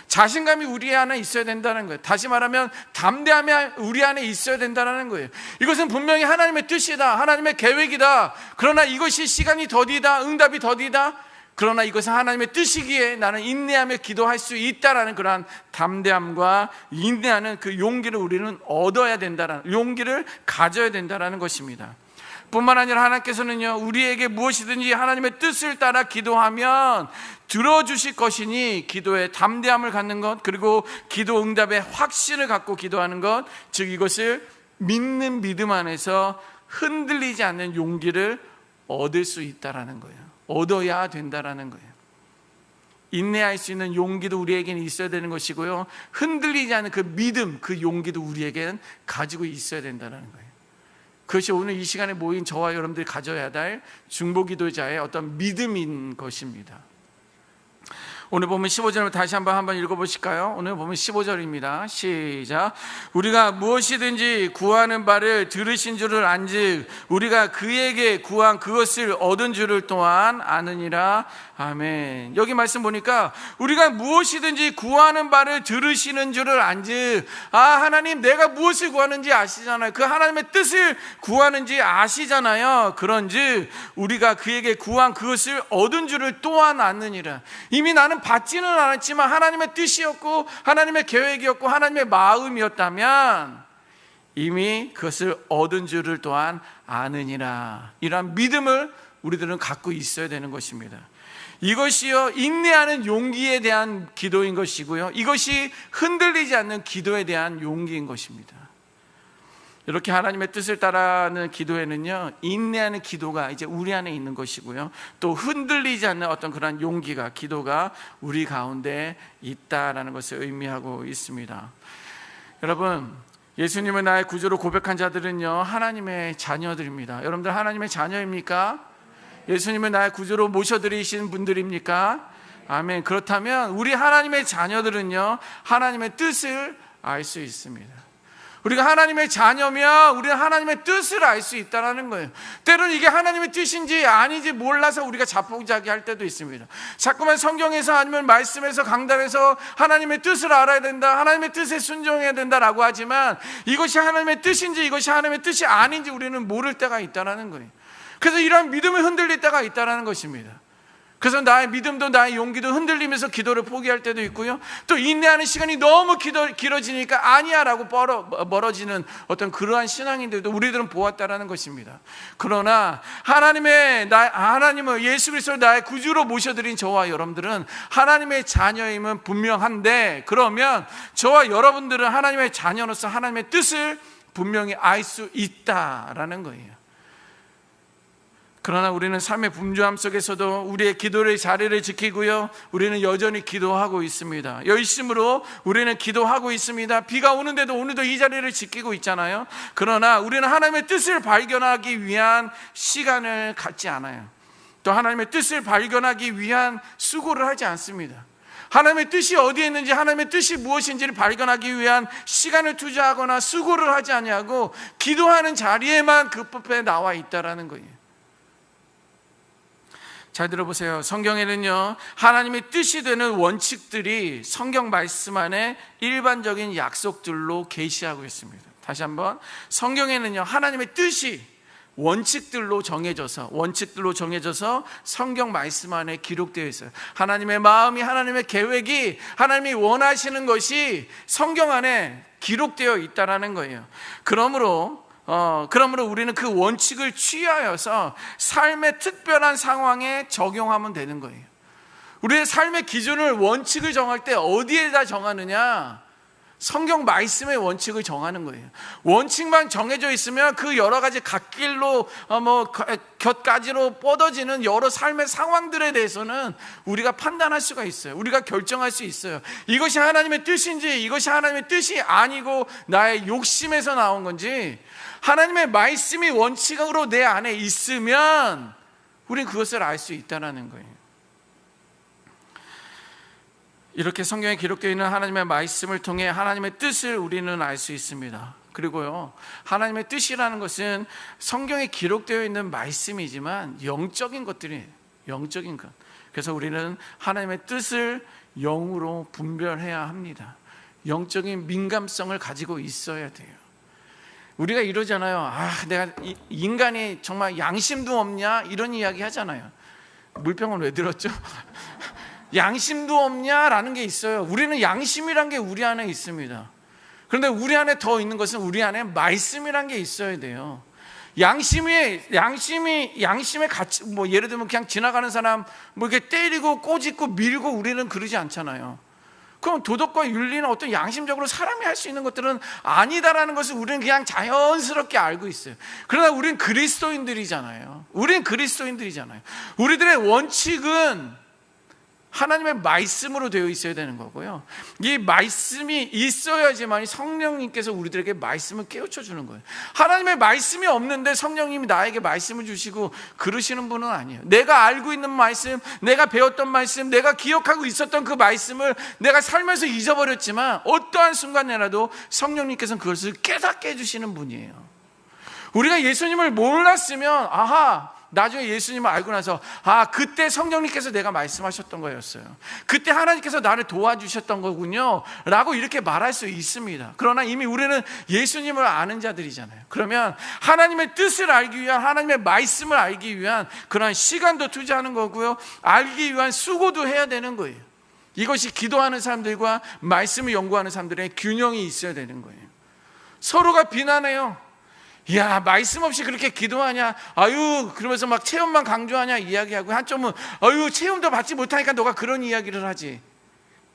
자신감이 우리 안에 있어야 된다는 거예요. 다시 말하면 담대함이 우리 안에 있어야 된다는 거예요. 이것은 분명히 하나님의 뜻이다, 하나님의 계획이다. 그러나 이것이 시간이 더디다, 응답이 더디다. 그러나 이것은 하나님의 뜻이기에 나는 인내하며 기도할 수 있다라는 그러한 담대함과 인내하는 그 용기를 우리는 얻어야 된다라는, 용기를 가져야 된다라는 것입니다. 뿐만 아니라 하나님께서는요, 우리에게 무엇이든지 하나님의 뜻을 따라 기도하면 들어주실 것이니, 기도에 담대함을 갖는 것, 그리고 기도 응답의 확신을 갖고 기도하는 것, 즉 이것을 믿는 믿음 안에서 흔들리지 않는 용기를 얻을 수 있다라는 거예요. 얻어야 된다라는 거예요. 인내할 수 있는 용기도 우리에게는 있어야 되는 것이고요, 흔들리지 않는 그 믿음, 그 용기도 우리에게는 가지고 있어야 된다는 거예요. 그것이 오늘 이 시간에 모인 저와 여러분들이 가져야 할 중보기도자의 어떤 믿음인 것입니다. 오늘 보면 15절을 다시 한번 읽어보실까요? 오늘 보면 15절입니다. 시작. 우리가 무엇이든지 구하는 바를 들으신 줄을 안즉 우리가 그에게 구한 그것을 얻은 줄을 또한 아느니라. 아멘. 여기 말씀 보니까 우리가 무엇이든지 구하는 바를 들으시는 줄을 안즉, 하나님 내가 무엇을 구하는지 아시잖아요. 그 하나님의 뜻을 구하는지 아시잖아요. 그런즉 우리가 그에게 구한 그것을 얻은 줄을 또한 아느니라. 이미 나는 받지는 않았지만 하나님의 뜻이었고 하나님의 계획이었고 하나님의 마음이었다면 이미 그것을 얻은 줄을 또한 아느니라. 이러한 믿음을 우리들은 갖고 있어야 되는 것입니다. 이것이요, 인내하는 용기에 대한 기도인 것이고요, 이것이 흔들리지 않는 기도에 대한 용기인 것입니다. 이렇게 하나님의 뜻을 따라하는 기도에는요, 인내하는 기도가 이제 우리 안에 있는 것이고요, 또 흔들리지 않는 어떤 그런 용기가, 기도가 우리 가운데 있다라는 것을 의미하고 있습니다. 여러분, 예수님을 나의 구주로 고백한 자들은요, 하나님의 자녀들입니다. 여러분들 하나님의 자녀입니까? 예수님을 나의 구주로 모셔드리신 분들입니까? 아멘. 그렇다면 우리 하나님의 자녀들은요, 하나님의 뜻을 알 수 있습니다. 우리가 하나님의 자녀면 우리는 하나님의 뜻을 알 수 있다는 거예요. 때로는 이게 하나님의 뜻인지 아닌지 몰라서 우리가 자포자기할 때도 있습니다. 자꾸만 성경에서 아니면 말씀에서 강단에서 하나님의 뜻을 알아야 된다, 하나님의 뜻에 순종해야 된다라고 하지만 이것이 하나님의 뜻인지 이것이 하나님의 뜻이 아닌지 우리는 모를 때가 있다는 거예요. 그래서 이런 믿음이 흔들릴 때가 있다는 것입니다. 그래서 나의 믿음도 나의 용기도 흔들리면서 기도를 포기할 때도 있고요, 또 인내하는 시간이 너무 길어지니까 아니야 라고 멀어지는 어떤 그러한 신앙인들도 우리들은 보았다라는 것입니다. 그러나 하나님을 예수 그리스도를 나의 구주로 모셔드린 저와 여러분들은 하나님의 자녀임은 분명한데, 그러면 저와 여러분들은 하나님의 자녀로서 하나님의 뜻을 분명히 알 수 있다라는 거예요. 그러나 우리는 삶의 분주함 속에서도 우리의 기도의 자리를 지키고요, 우리는 여전히 기도하고 있습니다. 열심으로 우리는 기도하고 있습니다. 비가 오는데도 오늘도 이 자리를 지키고 있잖아요. 그러나 우리는 하나님의 뜻을 발견하기 위한 시간을 갖지 않아요. 또 하나님의 뜻을 발견하기 위한 수고를 하지 않습니다. 하나님의 뜻이 어디에 있는지, 하나님의 뜻이 무엇인지를 발견하기 위한 시간을 투자하거나 수고를 하지 아니하고 기도하는 자리에만 급급해 나와 있다라는 거예요. 잘 들어보세요. 성경에는요, 하나님의 뜻이 되는 원칙들이 성경 말씀 안에 일반적인 약속들로 계시하고 있습니다. 다시 한번, 성경에는요, 하나님의 뜻이 원칙들로 정해져서 성경 말씀 안에 기록되어 있어요. 하나님의 마음이, 하나님의 계획이, 하나님이 원하시는 것이 성경 안에 기록되어 있다는 거예요. 그러므로 우리는 그 원칙을 취하여서 삶의 특별한 상황에 적용하면 되는 거예요. 우리의 삶의 기준을, 원칙을 정할 때 어디에다 정하느냐? 성경 말씀의 원칙을 정하는 거예요. 원칙만 정해져 있으면 그 여러 가지 갓길로 곁가지로 뻗어지는 여러 삶의 상황들에 대해서는 우리가 판단할 수가 있어요. 우리가 결정할 수 있어요. 이것이 하나님의 뜻인지 이것이 하나님의 뜻이 아니고 나의 욕심에서 나온 건지, 하나님의 말씀이 원칙으로 내 안에 있으면 우리는 그것을 알 수 있다는 거예요. 이렇게 성경에 기록되어 있는 하나님의 말씀을 통해 하나님의 뜻을 우리는 알 수 있습니다. 그리고요, 하나님의 뜻이라는 것은 성경에 기록되어 있는 말씀이지만 영적인 것들이에요. 영적인 것. 그래서 우리는 하나님의 뜻을 영으로 분별해야 합니다. 영적인 민감성을 가지고 있어야 돼요. 우리가 이러잖아요. 내가 인간이 정말 양심도 없냐? 이런 이야기 하잖아요. 물병은 왜 들었죠? 양심도 없냐라는 게 있어요. 우리는 양심이란 게 우리 안에 있습니다. 그런데 우리 안에 더 있는 것은 우리 안에 말씀이란 게 있어야 돼요. 양심에 같이, 예를 들면 그냥 지나가는 사람 이렇게 때리고 꼬집고 밀고 우리는 그러지 않잖아요. 그럼 도덕과 윤리는 어떤 양심적으로 사람이 할 수 있는 것들은 아니다라는 것을 우리는 그냥 자연스럽게 알고 있어요. 그러나 우리는 그리스도인들이잖아요. 우리들의 원칙은 하나님의 말씀으로 되어 있어야 되는 거고요, 이 말씀이 있어야지만 성령님께서 우리들에게 말씀을 깨우쳐 주는 거예요. 하나님의 말씀이 없는데 성령님이 나에게 말씀을 주시고 그러시는 분은 아니에요. 내가 알고 있는 말씀, 내가 배웠던 말씀, 내가 기억하고 있었던 그 말씀을 내가 살면서 잊어버렸지만 어떠한 순간이라도 성령님께서는 그것을 깨닫게 해주시는 분이에요. 우리가 예수님을 몰랐으면 나중에 예수님을 알고 나서 그때 성령님께서 내가 말씀하셨던 거였어요. 그때 하나님께서 나를 도와주셨던 거군요 라고 이렇게 말할 수 있습니다. 그러나 이미 우리는 예수님을 아는 자들이잖아요. 그러면 하나님의 뜻을 알기 위한, 하나님의 말씀을 알기 위한 그런 시간도 투자하는 거고요, 알기 위한 수고도 해야 되는 거예요. 이것이 기도하는 사람들과 말씀을 연구하는 사람들의 균형이 있어야 되는 거예요. 서로가 비난해요. 야, 말씀 없이 그렇게 기도하냐? 아유, 그러면서 막 체험만 강조하냐? 이야기하고, 한쪽은 아유, 체험도 받지 못하니까 너가 그런 이야기를 하지.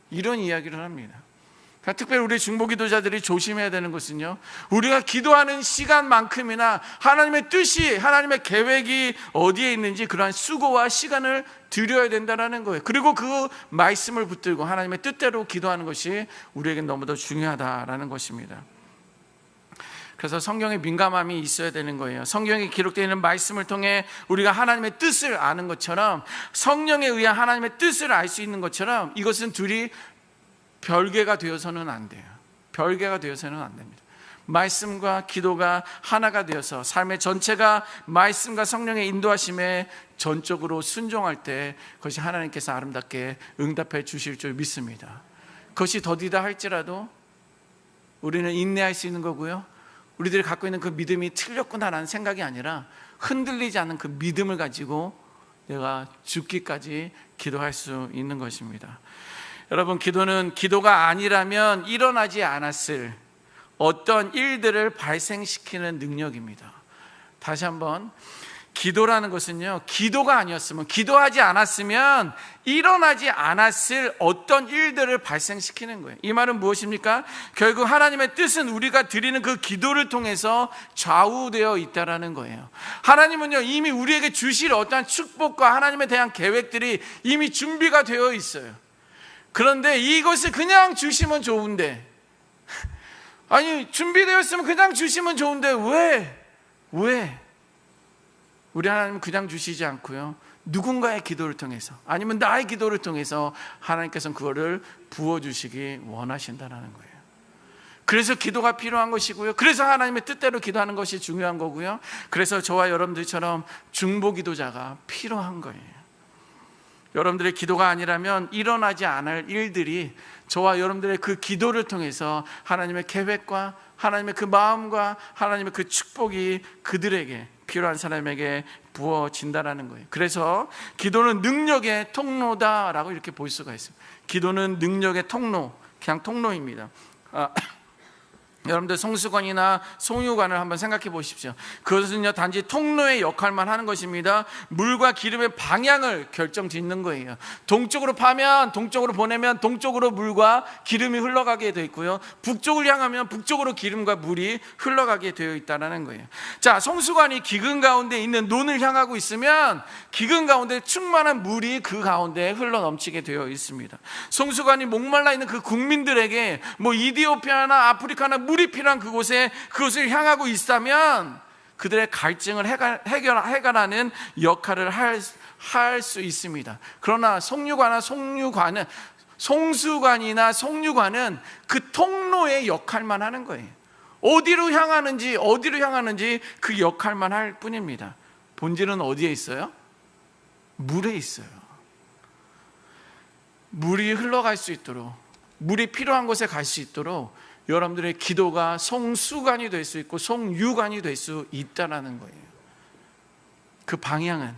이런 이야기를 합니다. 그러니까 특별히 우리 중보기도자들이 조심해야 되는 것은요, 우리가 기도하는 시간만큼이나 하나님의 뜻이, 하나님의 계획이 어디에 있는지 그러한 수고와 시간을 들여야 된다는 거예요. 그리고 그 말씀을 붙들고 하나님의 뜻대로 기도하는 것이 우리에겐 너무도 중요하다라는 것입니다. 그래서 성경에 민감함이 있어야 되는 거예요. 성경에 기록되어 있는 말씀을 통해 우리가 하나님의 뜻을 아는 것처럼, 성령에 의한 하나님의 뜻을 알 수 있는 것처럼, 이것은 둘이 별개가 되어서는 안 돼요. 별개가 되어서는 안 됩니다. 말씀과 기도가 하나가 되어서 삶의 전체가 말씀과 성령의 인도하심에 전적으로 순종할 때 그것이 하나님께서 아름답게 응답해 주실 줄 믿습니다. 그것이 더디다 할지라도 우리는 인내할 수 있는 거고요, 우리들이 갖고 있는 그 믿음이 틀렸구나라는 생각이 아니라 흔들리지 않는 그 믿음을 가지고 내가 죽기까지 기도할 수 있는 것입니다. 여러분, 기도는 기도가 아니라면 일어나지 않았을 어떤 일들을 발생시키는 능력입니다. 다시 한번, 기도라는 것은요, 기도가 아니었으면, 기도하지 않았으면 일어나지 않았을 어떤 일들을 발생시키는 거예요. 이 말은 무엇입니까? 결국 하나님의 뜻은 우리가 드리는 그 기도를 통해서 좌우되어 있다라는 거예요. 하나님은요, 이미 우리에게 주실 어떠한 축복과 하나님에 대한 계획들이 이미 준비가 되어 있어요. 그런데 이것을 그냥 주시면 좋은데, 아니, 준비되었으면 그냥 주시면 좋은데 왜? 우리 하나님은 그냥 주시지 않고요, 누군가의 기도를 통해서, 아니면 나의 기도를 통해서 하나님께서는 그거를 부어주시기 원하신다는 거예요. 그래서 기도가 필요한 것이고요, 그래서 하나님의 뜻대로 기도하는 것이 중요한 거고요, 그래서 저와 여러분들처럼 중보기도자가 필요한 거예요. 여러분들의 기도가 아니라면 일어나지 않을 일들이 저와 여러분들의 그 기도를 통해서 하나님의 계획과 하나님의 그 마음과 하나님의 그 축복이 그들에게, 필요한 사람에게 부어진다라는 거예요. 그래서 기도는 능력의 통로다라고 이렇게 볼 수가 있습니다. 기도는 능력의 통로, 그냥 통로입니다. 여러분들 성수관이나 송유관을 한번 생각해 보십시오. 그것은요, 단지 통로의 역할만 하는 것입니다. 물과 기름의 방향을 결정짓는 거예요. 동쪽으로 파면, 동쪽으로 보내면 동쪽으로 물과 기름이 흘러가게 되어 있고요, 북쪽을 향하면 북쪽으로 기름과 물이 흘러가게 되어 있다는 거예요. 자, 성수관이 기근 가운데 있는 논을 향하고 있으면 기근 가운데 충만한 물이 그 가운데 흘러 넘치게 되어 있습니다. 성수관이 목말라 있는 그 국민들에게 뭐 이디오피아나 아프리카나 물이 필요한 그곳을 향하고 있다면 그들의 갈증을 해결하는 역할을 할 수 있습니다. 그러나 송수관이나 송유관은 그 통로의 역할만 하는 거예요. 어디로 향하는지 그 역할만 할 뿐입니다. 본질은 어디에 있어요? 물에 있어요. 물이 흘러갈 수 있도록, 물이 필요한 곳에 갈 수 있도록 여러분들의 기도가 송수관이 될 수 있고 송유관이 될 수 있다는 거예요. 그 방향은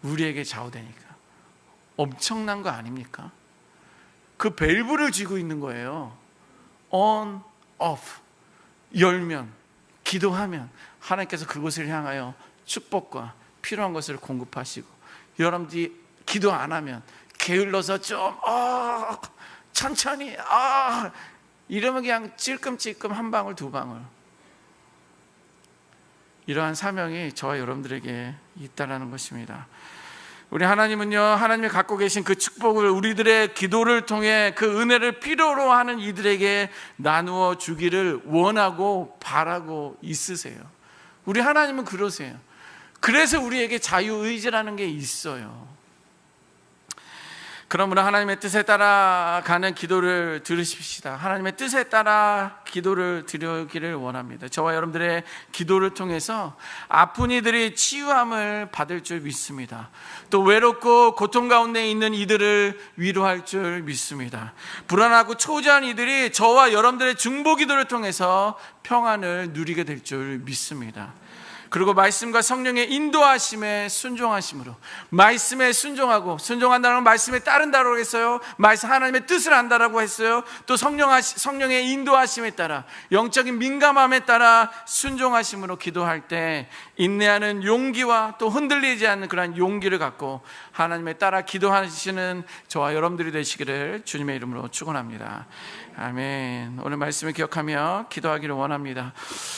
우리에게 좌우되니까. 엄청난 거 아닙니까? 그 밸브를 쥐고 있는 거예요. on, off. 열면, 기도하면 하나님께서 그곳을 향하여 축복과 필요한 것을 공급하시고, 여러분들이 기도 안 하면 게을러서 좀 천천히 이러면 그냥 찔끔찔끔 한 방울 두 방울. 이러한 사명이 저와 여러분들에게 있다는 것입니다. 우리 하나님은요, 하나님이 갖고 계신 그 축복을 우리들의 기도를 통해 그 은혜를 필요로 하는 이들에게 나누어 주기를 원하고 바라고 있으세요. 우리 하나님은 그러세요. 그래서 우리에게 자유의지라는 게 있어요. 그러므로 하나님의 뜻에 따라가는 기도를 들으십시다. 하나님의 뜻에 따라 기도를 드리기를 원합니다. 저와 여러분들의 기도를 통해서 아픈 이들이 치유함을 받을 줄 믿습니다. 또 외롭고 고통 가운데 있는 이들을 위로할 줄 믿습니다. 불안하고 초조한 이들이 저와 여러분들의 중보 기도를 통해서 평안을 누리게 될 줄 믿습니다. 그리고 말씀과 성령의 인도하심에 순종하심으로, 말씀에 순종하고, 순종한다는 건 말씀에 따른다고 했어요. 말씀 하나님의 뜻을 안다라고 했어요. 또 성령의 인도하심에 따라, 영적인 민감함에 따라 순종하심으로 기도할 때 인내하는 용기와 또 흔들리지 않는 그러한 용기를 갖고 하나님에 따라 기도하시는 저와 여러분들이 되시기를 주님의 이름으로 축원합니다. 아멘. 오늘 말씀을 기억하며 기도하기를 원합니다.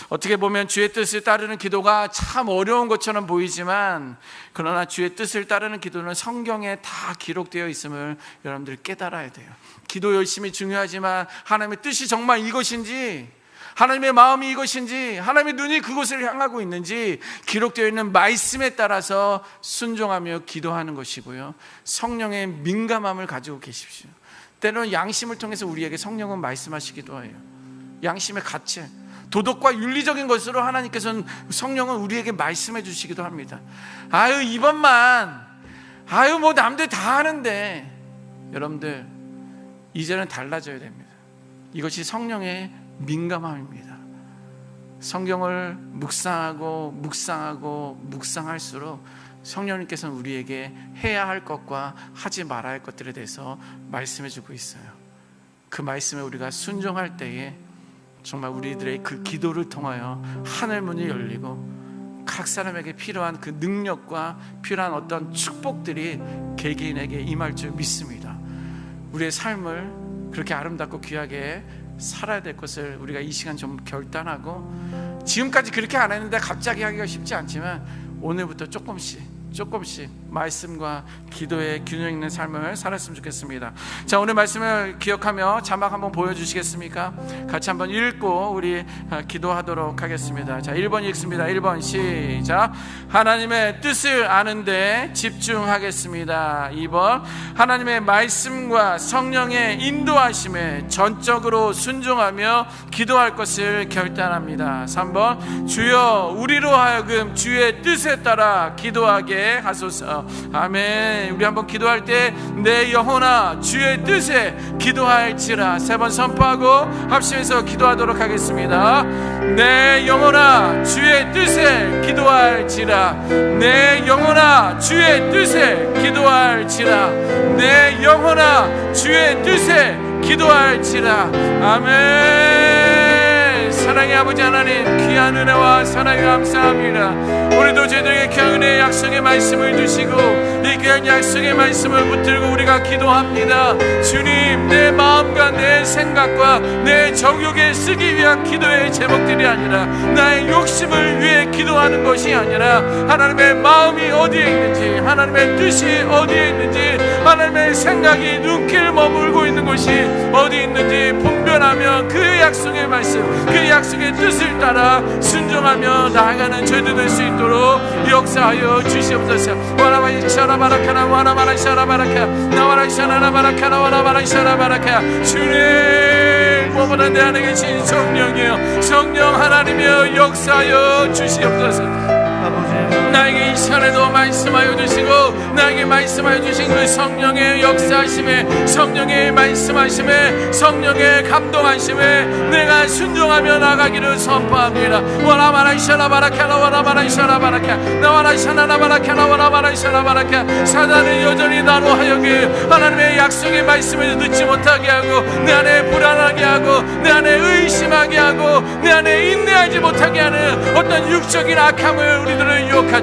어떻게 보면 주의 뜻을 따르는 기도가 참 어려운 것처럼 보이지만, 그러나 주의 뜻을 따르는 기도는 성경에 다 기록되어 있음을 여러분들이 깨달아야 돼요. 기도 열심히 중요하지만 하나님의 뜻이 정말 이것인지, 하나님의 마음이 이것인지, 하나님의 눈이 그곳을 향하고 있는지 기록되어 있는 말씀에 따라서 순종하며 기도하는 것이고요, 성령의 민감함을 가지고 계십시오. 때로는 양심을 통해서 우리에게 성령은 말씀하시기도 해요. 양심의 가치, 도덕과 윤리적인 것으로 하나님께서는, 성령은 우리에게 말씀해 주시기도 합니다. 아유, 이번만, 아유, 뭐 남들 다 하는데. 여러분들, 이제는 달라져야 됩니다. 이것이 성령의 민감함입니다. 성경을 묵상할수록 성령님께서는 우리에게 해야 할 것과 하지 말아야 할 것들에 대해서 말씀해 주고 있어요. 그 말씀에 우리가 순종할 때에 정말 우리들의 그 기도를 통하여 하늘 문이 열리고 각 사람에게 필요한 그 능력과 필요한 어떤 축복들이 개개인에게 임할 줄 믿습니다. 우리의 삶을 그렇게 아름답고 귀하게 살아야 될 것을 우리가 이 시간 좀 결단하고, 지금까지 그렇게 안 했는데 갑자기 하기가 쉽지 않지만 오늘부터 조금씩 말씀과 기도의 균형 있는 삶을 살았으면 좋겠습니다. 자, 오늘 말씀을 기억하며 자막 한번 보여주시겠습니까? 같이 한번 읽고 우리 기도하도록 하겠습니다. 자, 1번 읽습니다. 1번 시작. 하나님의 뜻을 아는데 집중하겠습니다. 2번 하나님의 말씀과 성령의 인도하심에 전적으로 순종하며 기도할 것을 결단합니다. 3번 주여 우리로 하여금 주의 뜻에 따라 기도하게 하소서. 아멘. 우리 한번 기도할 때 내 영혼아 주의 뜻에 기도할지라 3번 선포하고 합심해서 기도하도록 하겠습니다. 내 영혼아 주의 뜻에 기도할지라, 내 영혼아 주의 뜻에 기도할지라, 내 영혼아 주의 뜻에 기도할지라. 아멘. 사랑의 아버지 하나님, 귀한 은혜와 사랑에 감사합니다. 오늘도 저희들에게 귀한 은혜의 약속의 말씀을 주시고 이 귀한 약속의 말씀을 붙들고 우리가 기도합니다. 주님, 내 마음과 내 생각과 내 정욕에 쓰기 위한 기도의 제목들이 아니라, 나의 욕심을 위해 기도하는 것이 아니라, 하나님의 마음이 어디에 있는지, 하나님의 뜻이 어디에 있는지, 하나님의 생각이 눈길 머물고 있는 곳이 어디 있는지 분별하며 그 약속의 말씀, 그 약속의 뜻을 따라 순종하며 나아가는 저희들 될 수 있도록 역사하여 주시옵소서. 와라바이샤라바라카나 와라바라샤라바라카 나와라샤나라바라카나 와라바라샤라바라카. 주님, 무엇보다 내 안에 계신 성령이여, 성령 하나님이여 역사하여 주시옵소서. 나에게 이 시간에도 말씀하여 주시고, 나에게 말씀하여 주신 그 성령의 역사하심에, 성령의 말씀하심에, 성령의 감동하심에 내가 순종하며 나가기를 선포합니다. 와라바라이샤라바라카나 와라바라이샤라바라카 나와라샤나라바라카나 와라바라이샤라바라카. 사단은 여전히 나로 하여금 하나님의 약속의 말씀을 듣지 못하게 하고, 내 안에 불안하게 하고, 내 안에 의심하게 하고, 내 안에 인내하지 못하게 하는 어떤 육적인 악함을 우리들은 유혹하지만,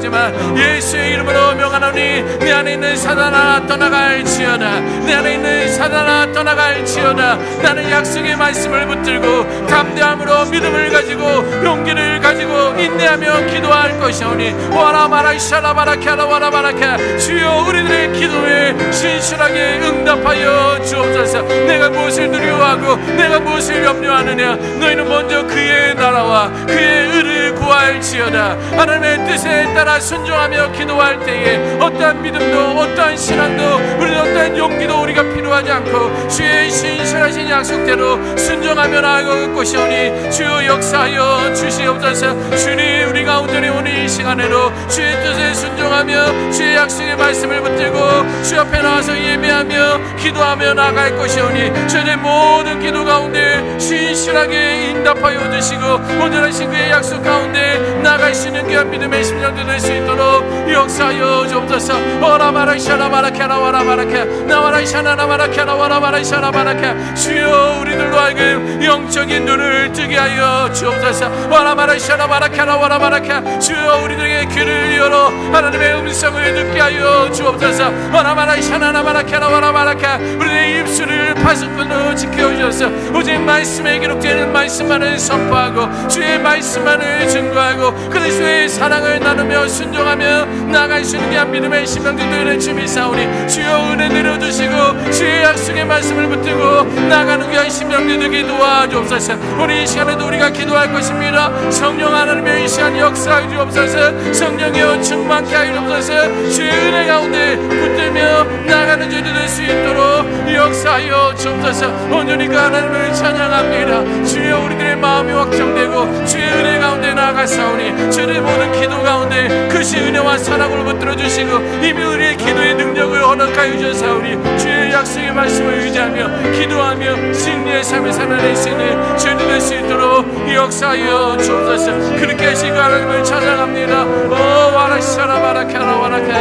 예수의 이름으로 명하노니 내 안에 있는 사단아 떠나갈지어다, 내 안에 있는 사단아 떠나갈지어다. 나는 약속의 말씀을 붙들고 담대함으로 믿음을 가지고 용기를 가지고 인내하며 기도할 것이오니 와라바라이샤라바라카라 와라바라카. 주여 우리들의 기도에 신실하게 응답하여 주옵소서. 내가 무엇을 두려워하고 내가 무엇을 염려하느냐, 너희는 먼저 그의 나라와 그의 의를 구할지어다. 하나님의 뜻에 따라 순종하며 기도할 때에 어떠한 믿음도 어떠한 신앙도 우리는 어떠한 용기도 우리가 필요하지 않고 주의 신실하신 약속대로 순종하며 나아갈 것이오니 주여 역사하여 주시옵소서. 주님, 우리 가운데 오늘 이 시간에도 주의 뜻에 순종하며 주의 약속의 말씀을 붙들고 주 앞에 나와서 예배하며 기도하며 나아갈 것이오니 주의 모든 기도 가운데 신실하게 응답하여 주시고 온전하신 그의 약속 가운데 가운데 나갈 수 있는 귀한 믿음의 심령들 될 수 있도록 역사하여 주옵소서. 오라마라샤라바라케라와라바라케 나와라샤나라바라케라와라바라샤라바라케 주여 우리들로 하여금 영적인 눈을 뜨게 하여 주옵소서. 와라마라샤라바라케라와라바라케 주여 우리들에게 귀를 열어 하나님의 음성을 듣게 하여 주옵소서. 와라마라샤나라바라케라와라바라케 우리의 입술을 파수꾼으로 지켜주셔서 오직 말씀에 기록되는 말씀만을 선포하고 주의 말씀만을 증거하고 그리스도의 사랑을 나누며 순종하며 나아갈 수 있는 귀한 믿음의 심령들을 주미사오니 주여 은혜 내려주시고 주의 약속의 말씀을 붙들고 나가는 귀한 심령들 되게 도와주옵소서. 우리 이 시간에도 우리가 기도할 것입니다. 성령 하나님의 이 시간 역사해 주옵소서. 성령이여 충만케 하여 주옵소서. 주의 은혜 가운데 붙들며 나가는 저희들 될 수 있도록 역사하여 주옵소서. 온전히 그 하나님을 찬양합니다. 주여 우리들의 마음이 확정되고 주의 은혜 가운데 나아가사오니 주의 모든 기도 가운데 크신 은혜와 사랑으로 붙들어 주시고 이미 우리의 기도의 능력을 허락하여 주사오니 주의 약속의 말씀을 의지하며 기도하며 승리의 삶을 살아낼 수 있는 주님 될 수 있도록 역사하여 주옵소서. 그렇게 하시고 하나님을 찬양합니다. 오 와라샤라바라케라 와라케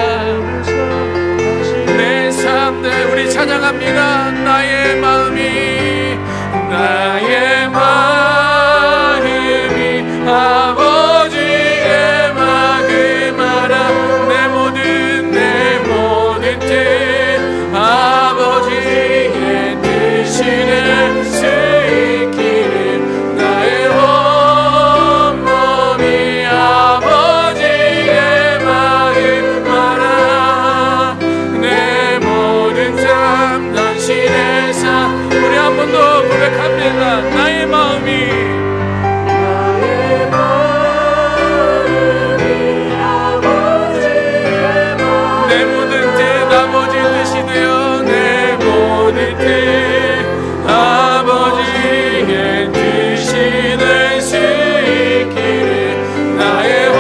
내 삶대 우리 찬양합니다. 나의 마음이 아버지의 마음 알아 내 모든 뜻 아버지의 뜻이 될 수 있기를 나의 온 몸이 아버지의 마음 알아 내 모든 삶 당신의 삶 우리 한 번 더 고백합니다. 나의 마음이 내 모든 뜻 아버지 뜻이 되어 내 모든 뜻 아버지의 뜻이 될 수 있기를 나의 온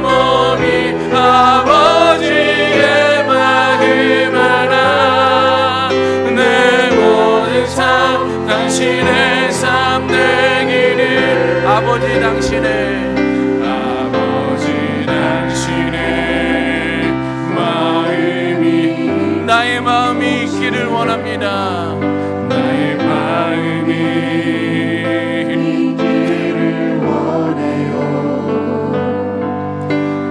몸이 아버지의 마음 알아 내 모든 삶 당신의 삶 되기를 아버지 당신의 나의 마음이 있기를 원합니다. 나의 마음이 있기를 원해요.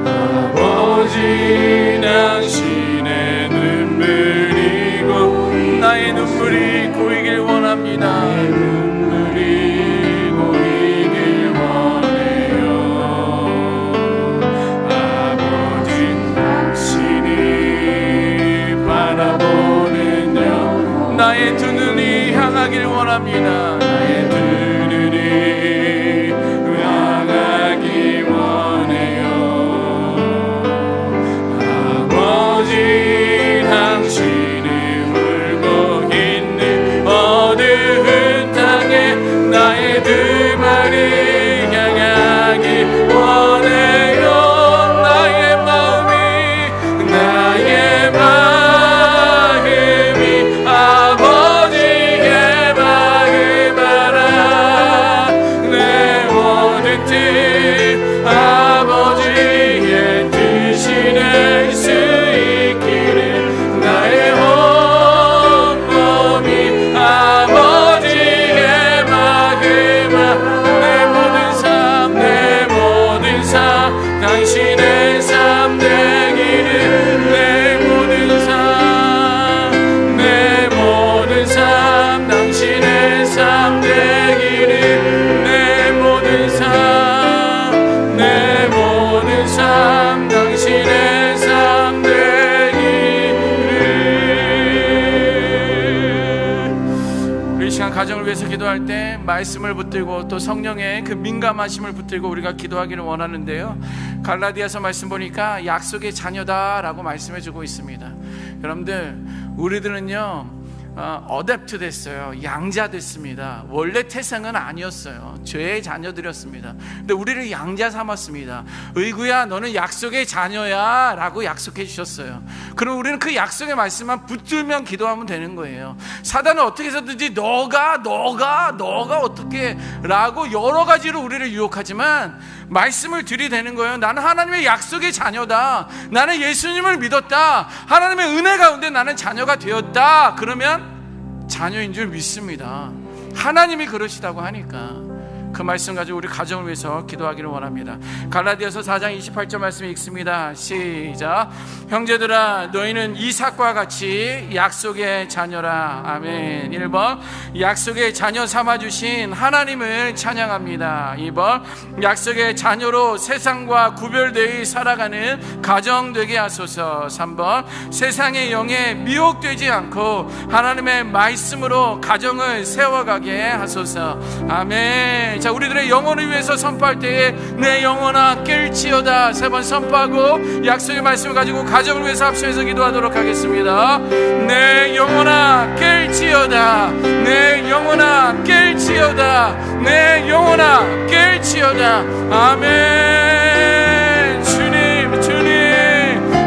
아버지 당신의 눈물이고 나의 눈물이 고이길 원합니다. 나의 눈물이 고이길 원해요. 아버지 당신이 바라보는 영 나의 두 눈이 향하길 원합니다. 나의 두 눈이 향하길 원해요. 아버지 당신이 울고 있는 어두운 땅에 나의 두 발이 향하길 원해요. 나의 마음이 아버지의 마음 알아 내 모든 뜻 아버지의 뜻이 될 수 있기를 나의 온 몸이 아버지의 마음 내 모든 삶 당신의 삶 되기를 내 모든 삶 당신의 삶 되기를 내 모든 삶 당신의 삶 되기를 우리 이 시간 가정을 위해서 기도할 때 말씀을 붙들고 또 성령의 그 민감하심을 붙들고 우리가 기도하기를 원하는데요. 갈라디아서 말씀 보니까 약속의 자녀다라고 말씀해 주고 있습니다. 여러분들 우리들은요 어댑트 됐어요. 양자 됐습니다. 원래 태생은 아니었어요. 죄의 자녀들이었습니다. 근데 우리를 양자 삼았습니다. 의구야 너는 약속의 자녀야 라고 약속해 주셨어요. 그럼 우리는 그 약속의 말씀만 붙들면 기도하면 되는 거예요. 사단은 어떻게 해서든지 너가 어떻게 라고 여러 가지로 우리를 유혹하지만 말씀을 들이대는 거예요. 나는 하나님의 약속의 자녀다. 나는 예수님을 믿었다. 하나님의 은혜 가운데 나는 자녀가 되었다. 그러면 자녀인 줄 믿습니다. 하나님이 그러시다고 하니까 그 말씀 가지고 우리 가정을 위해서 기도하기를 원합니다. 갈라디아서 4장 28절 말씀이 읽습니다. 시작. 형제들아 너희는 이삭과 같이 약속의 자녀라. 아멘. 1번 약속의 자녀 삼아주신 하나님을 찬양합니다. 2번 약속의 자녀로 세상과 구별되어 살아가는 가정 되게 하소서. 3번 세상의 영에 미혹되지 않고 하나님의 말씀으로 가정을 세워가게 하소서. 아멘. 자, 우리들의 영혼을 위해서 선포할 때에 내 영혼아 깰지어다 3번 선포하고 약속의 말씀을 가지고 가정을 위해서 합심해서 기도하도록 하겠습니다. 내 영혼아 깰지어다. 내 영혼아 깰지어다. 내 영혼아 깰지어다. 아멘. 주님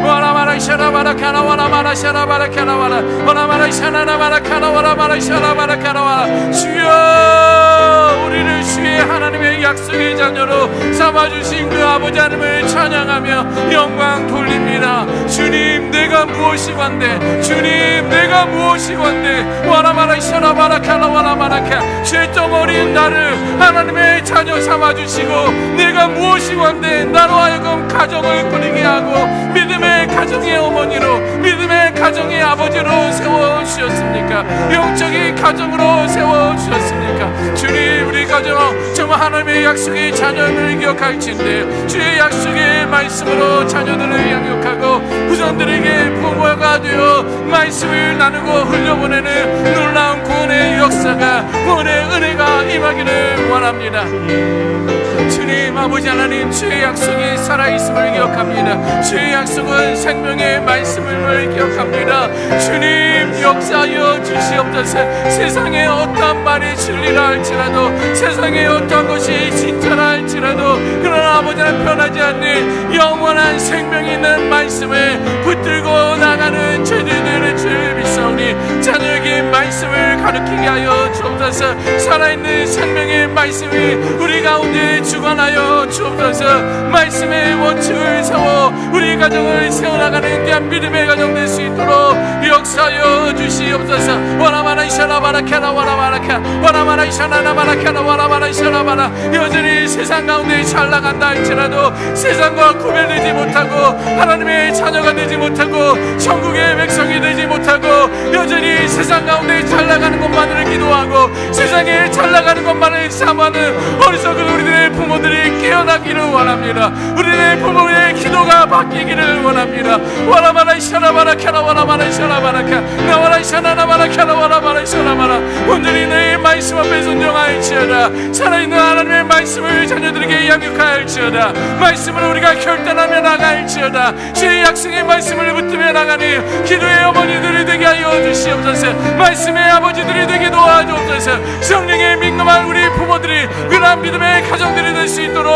와라마라 샤라바라 카나와라 마라 샤라바라 카나와라 와라마라 샤나나마라 카나와라 마라 샤라바라 카나와라. 주여 우리를 주의 하나님의 약속의 자녀로 삼아주신 그 아버지 하나님을 찬양하며 영광 돌립니다. 주님 내가 무엇이 관대 주님 내가 무엇이 관대 와라마라 샤라바라 카나와라 마라카 죄점 어린 나를 하나님의 자녀 삼아주시고 내가 무엇이 관대 나로 하여금 가정을 꾸리게 하고 믿음의 가정의 어머니로 믿음의 가정의 아버지로 세워주셨습니까? 영적인 가정으로 세워주셨습니까? 주님 우리 가정 정말 하나님의 약속의 자녀를 기억할진대 주의 약속의 말씀으로 자녀들을 양육하고 후손들에게 부모가 되어 말씀을 나누고 흘려보내는 놀라운 구원의 역사가 구원의 은혜가 임하기를 원합니다. 주님 아버지 하나님 주의 약속이 살아있음을 기억합니다. 주의 약속은 생명의 말씀을 기억합니다. 주님 역사하여 주시옵소서. 세상에 어떤 말이 진리라 할지라도 세상에 어떤 것이 진짜라 할지라도 그러나 아버지 하나님 변하지 않는 영원한 생명 있는 말씀을 붙들고 나가는 저희들의 주를 믿사오니 자녀에게 말씀을 가르치게 하여 주옵소서. 살아있는 생명의 말씀이 우리 가운데 주관하여 주옵소서. 말씀의 원칙을 세워 우리 가정을 세워나가는 귀한 믿음의 가정 될 수 있도록 역사하여 주시옵소서. 와라마라 이샤라바라 캐라 와라마라카 와라마라 이샤나나마라 캐라 와라마라 이샤라바라. 여전히 세상 가운데 잘 나간다 할지라도 세상과 구별되지 못하고 하나님의 자녀가 되지 못하고 천국의 백성이 되지 못하고 여전히 세상 가운데 잘 나가는 것만을 기도하고 세상에 잘 나가는 것만을 사모하는 어리석은 우리들의 부모들이 깨어나기를 원합니다. 우리의 부모의 기도가 바뀌기를 원합니다. 와라마라 이샤라바라 캐라 와라마라 이샤라바라카 나와라 이샤나나마라 캐라 와라마라 이샤라바라. 온전히 너의 말씀 앞에 순종하일지어다. 살아있는 하나님의 말씀을 자녀들에게 양육하일지어다. 말씀으로 우리가 결단하며 나가일지어다. 주의 약속의 말씀을 붙들며 나가는 기도의 어머니들이 되게 하여 주시옵소서. 말씀의 아버지들이 되게 도와주옵소서. 성령의 민감한 우리 부모들이 그런 믿음의 가정들이 될 수 있도록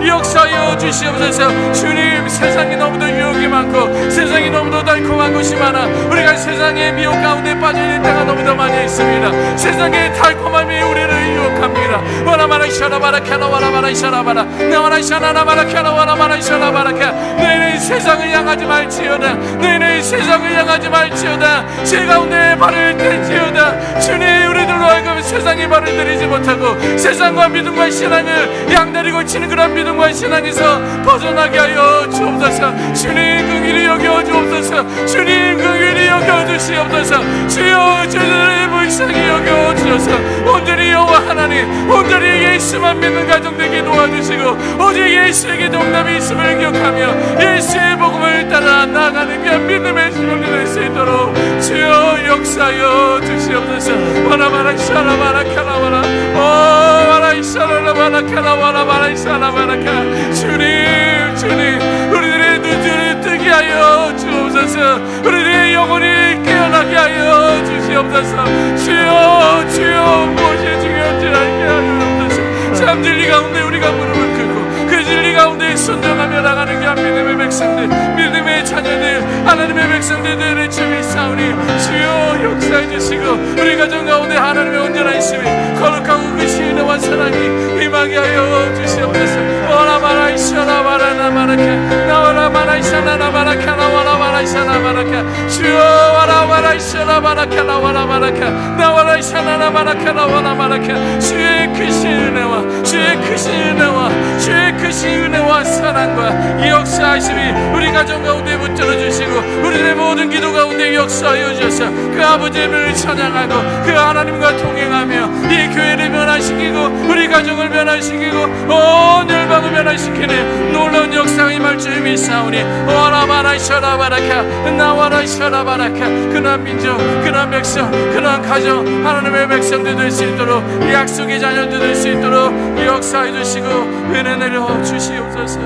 역사하여 주시옵소서. 주님 세상이 너무도 유혹이 많고 세상이 너무도 달콤한 것이 많아 우리가 세상의 미혹 가운데 빠져있는 때가 너무도 많이 있습니다. 세상의 달콤함이 우리를 유혹합니다. 와라마라 이샤라바라 캐나 와라마라 이샤라바라 나와라 이샤나나마라 캐나 와라마라 이샤라바라카. 너희는 세상을 향하지 말지어다. 너희는 세상을 향하지 말지어다. 제 가운데 발을 댈지어다. 주님 우리들로 하여금 세상에 발을 들이지 못하고 세상과 믿음과 신앙을 양다리고 치는 그런 믿음과 신앙에서 벗어나게 하여 주옵소서. 주님 긍휼히 여겨 주옵소서. 주님 긍휼히 여겨 주시옵소서. 주여 저들의 불쌍히 여겨 주셔서 온전히 여호와 하나님 온전히 예수만 믿는 가정 되게 도와주시고 오직 예수에게 정답이 있음을 기억하며 예수의 복음을 따라 나가는 그 믿음의 시간이 될 수 있도록 주여 역사하여 주시옵소서. 와라마라 샤라바라 카라바라 오 와라 샤라바라 카라바라 와라 샤라바라카. 주님 우리들의 눈을 뜨게 하여 주옵소서. 주시옵소서. 우리의 영혼이 깨어나게 하여 주시옵소서. 주여 주여 무엇이 중요한지 알게 하여 주옵소서. 참 진리 가운데 우리가 무릎을 꿇고 그 진리 가운데 순종하며 나가는 게 믿음의 백성들, 믿음의 자녀들, 하나님의 백성들의 춤이 싸우니 주여 역사해 주시고 우리 가정 가운데 하나님의 온전한 힘이 거룩하고 그 신뢰와 사랑이 임하게 하여 주시옵소서. 오라마라 이샤라 바라나 마라카 나와라 마라 이샤나 마라카 나와라 마라 이샤나 마라카 주여 와라마라 이샤라 마라카 나와라 마라카 나와라 이샤나 마라카 나와라 마라카 주의 크신 은혜와 주의 크신 은혜와 주의 크신 은혜와 사랑과 이 역사하심이 우리 가정 가운데 붙들어 주시고 우리의 모든 기도 가운데 역사하여 주셔서 그 아버지의 이름을 찬양하고 그 하나님과 동행하며 이 교회를 변화시키고 우리 가정을 변화시키고 온 열방을 변화시키는 놀라운 역사가 임할 줄 믿사오니 오라바라 이샤라바라카 나와라 이샤라바라카 그러한 민족 그러한 백성 그러한 가정 하나님의 백성들 될 수 있도록 약속의 자녀들 될 수 있도록 역사해 주시고 은혜 내려 주시옵소서.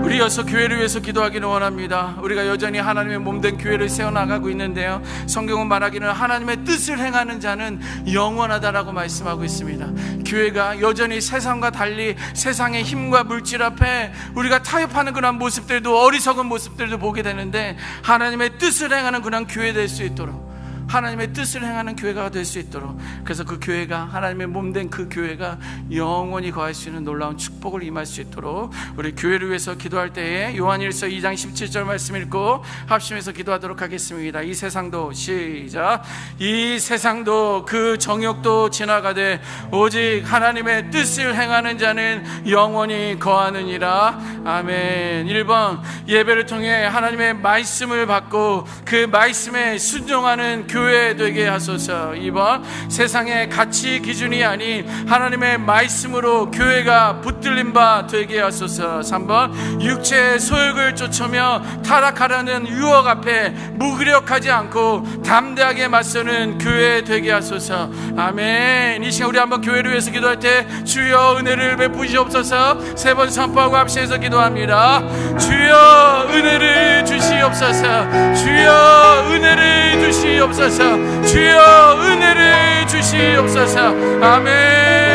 우리 이어서 교회를 위해서 기도하기를 원합니다. 우리가 여전히 하나님의 몸된 교회를 세워나가고 있는데요, 성경은 말하기를 하나님의 뜻을 행하는 자는 영원하다라고 말씀하고 있습니다. 교회가 여전히 세상과 달리 세상의 힘과 물질 앞에 우리가 타협하는 그런 모습들도 어리석은 모습들도 보게 되는데 하나님의 뜻을 행하는 그런 교회 될 수 있도록 하나님의 뜻을 행하는 교회가 될 수 있도록 그래서 그 교회가 하나님의 몸된 그 교회가 영원히 거할 수 있는 놀라운 축복을 임할 수 있도록 우리 교회를 위해서 기도할 때에 요한일서 2장 17절 말씀 읽고 합심해서 기도하도록 하겠습니다. 이 세상도 시작 이 세상도 그 정욕도 지나가되 오직 하나님의 뜻을 행하는 자는 영원히 거하느니라. 아멘. 1번 예배를 통해 하나님의 말씀을 받고 그 말씀에 순종하는 교회 되게 하소서. 2번 세상의 가치 기준이 아닌 하나님의 말씀으로 교회가 붙들린 바 되게 하소서. 3번 육체의 소욕을 쫓으며 타락하려는 유혹 앞에 무기력하지 않고 담대하게 맞서는 교회 되게 하소서. 아멘. 이 시간 우리 한번 교회를 위해서 기도할 때 주여 은혜를 베푸시옵소서. 3번 선포하고 합심해서 기도합니다. 주여 은혜를 주시옵소서. 주여 은혜를 주시옵소서. 주여 은혜를 주시옵소서. 아멘.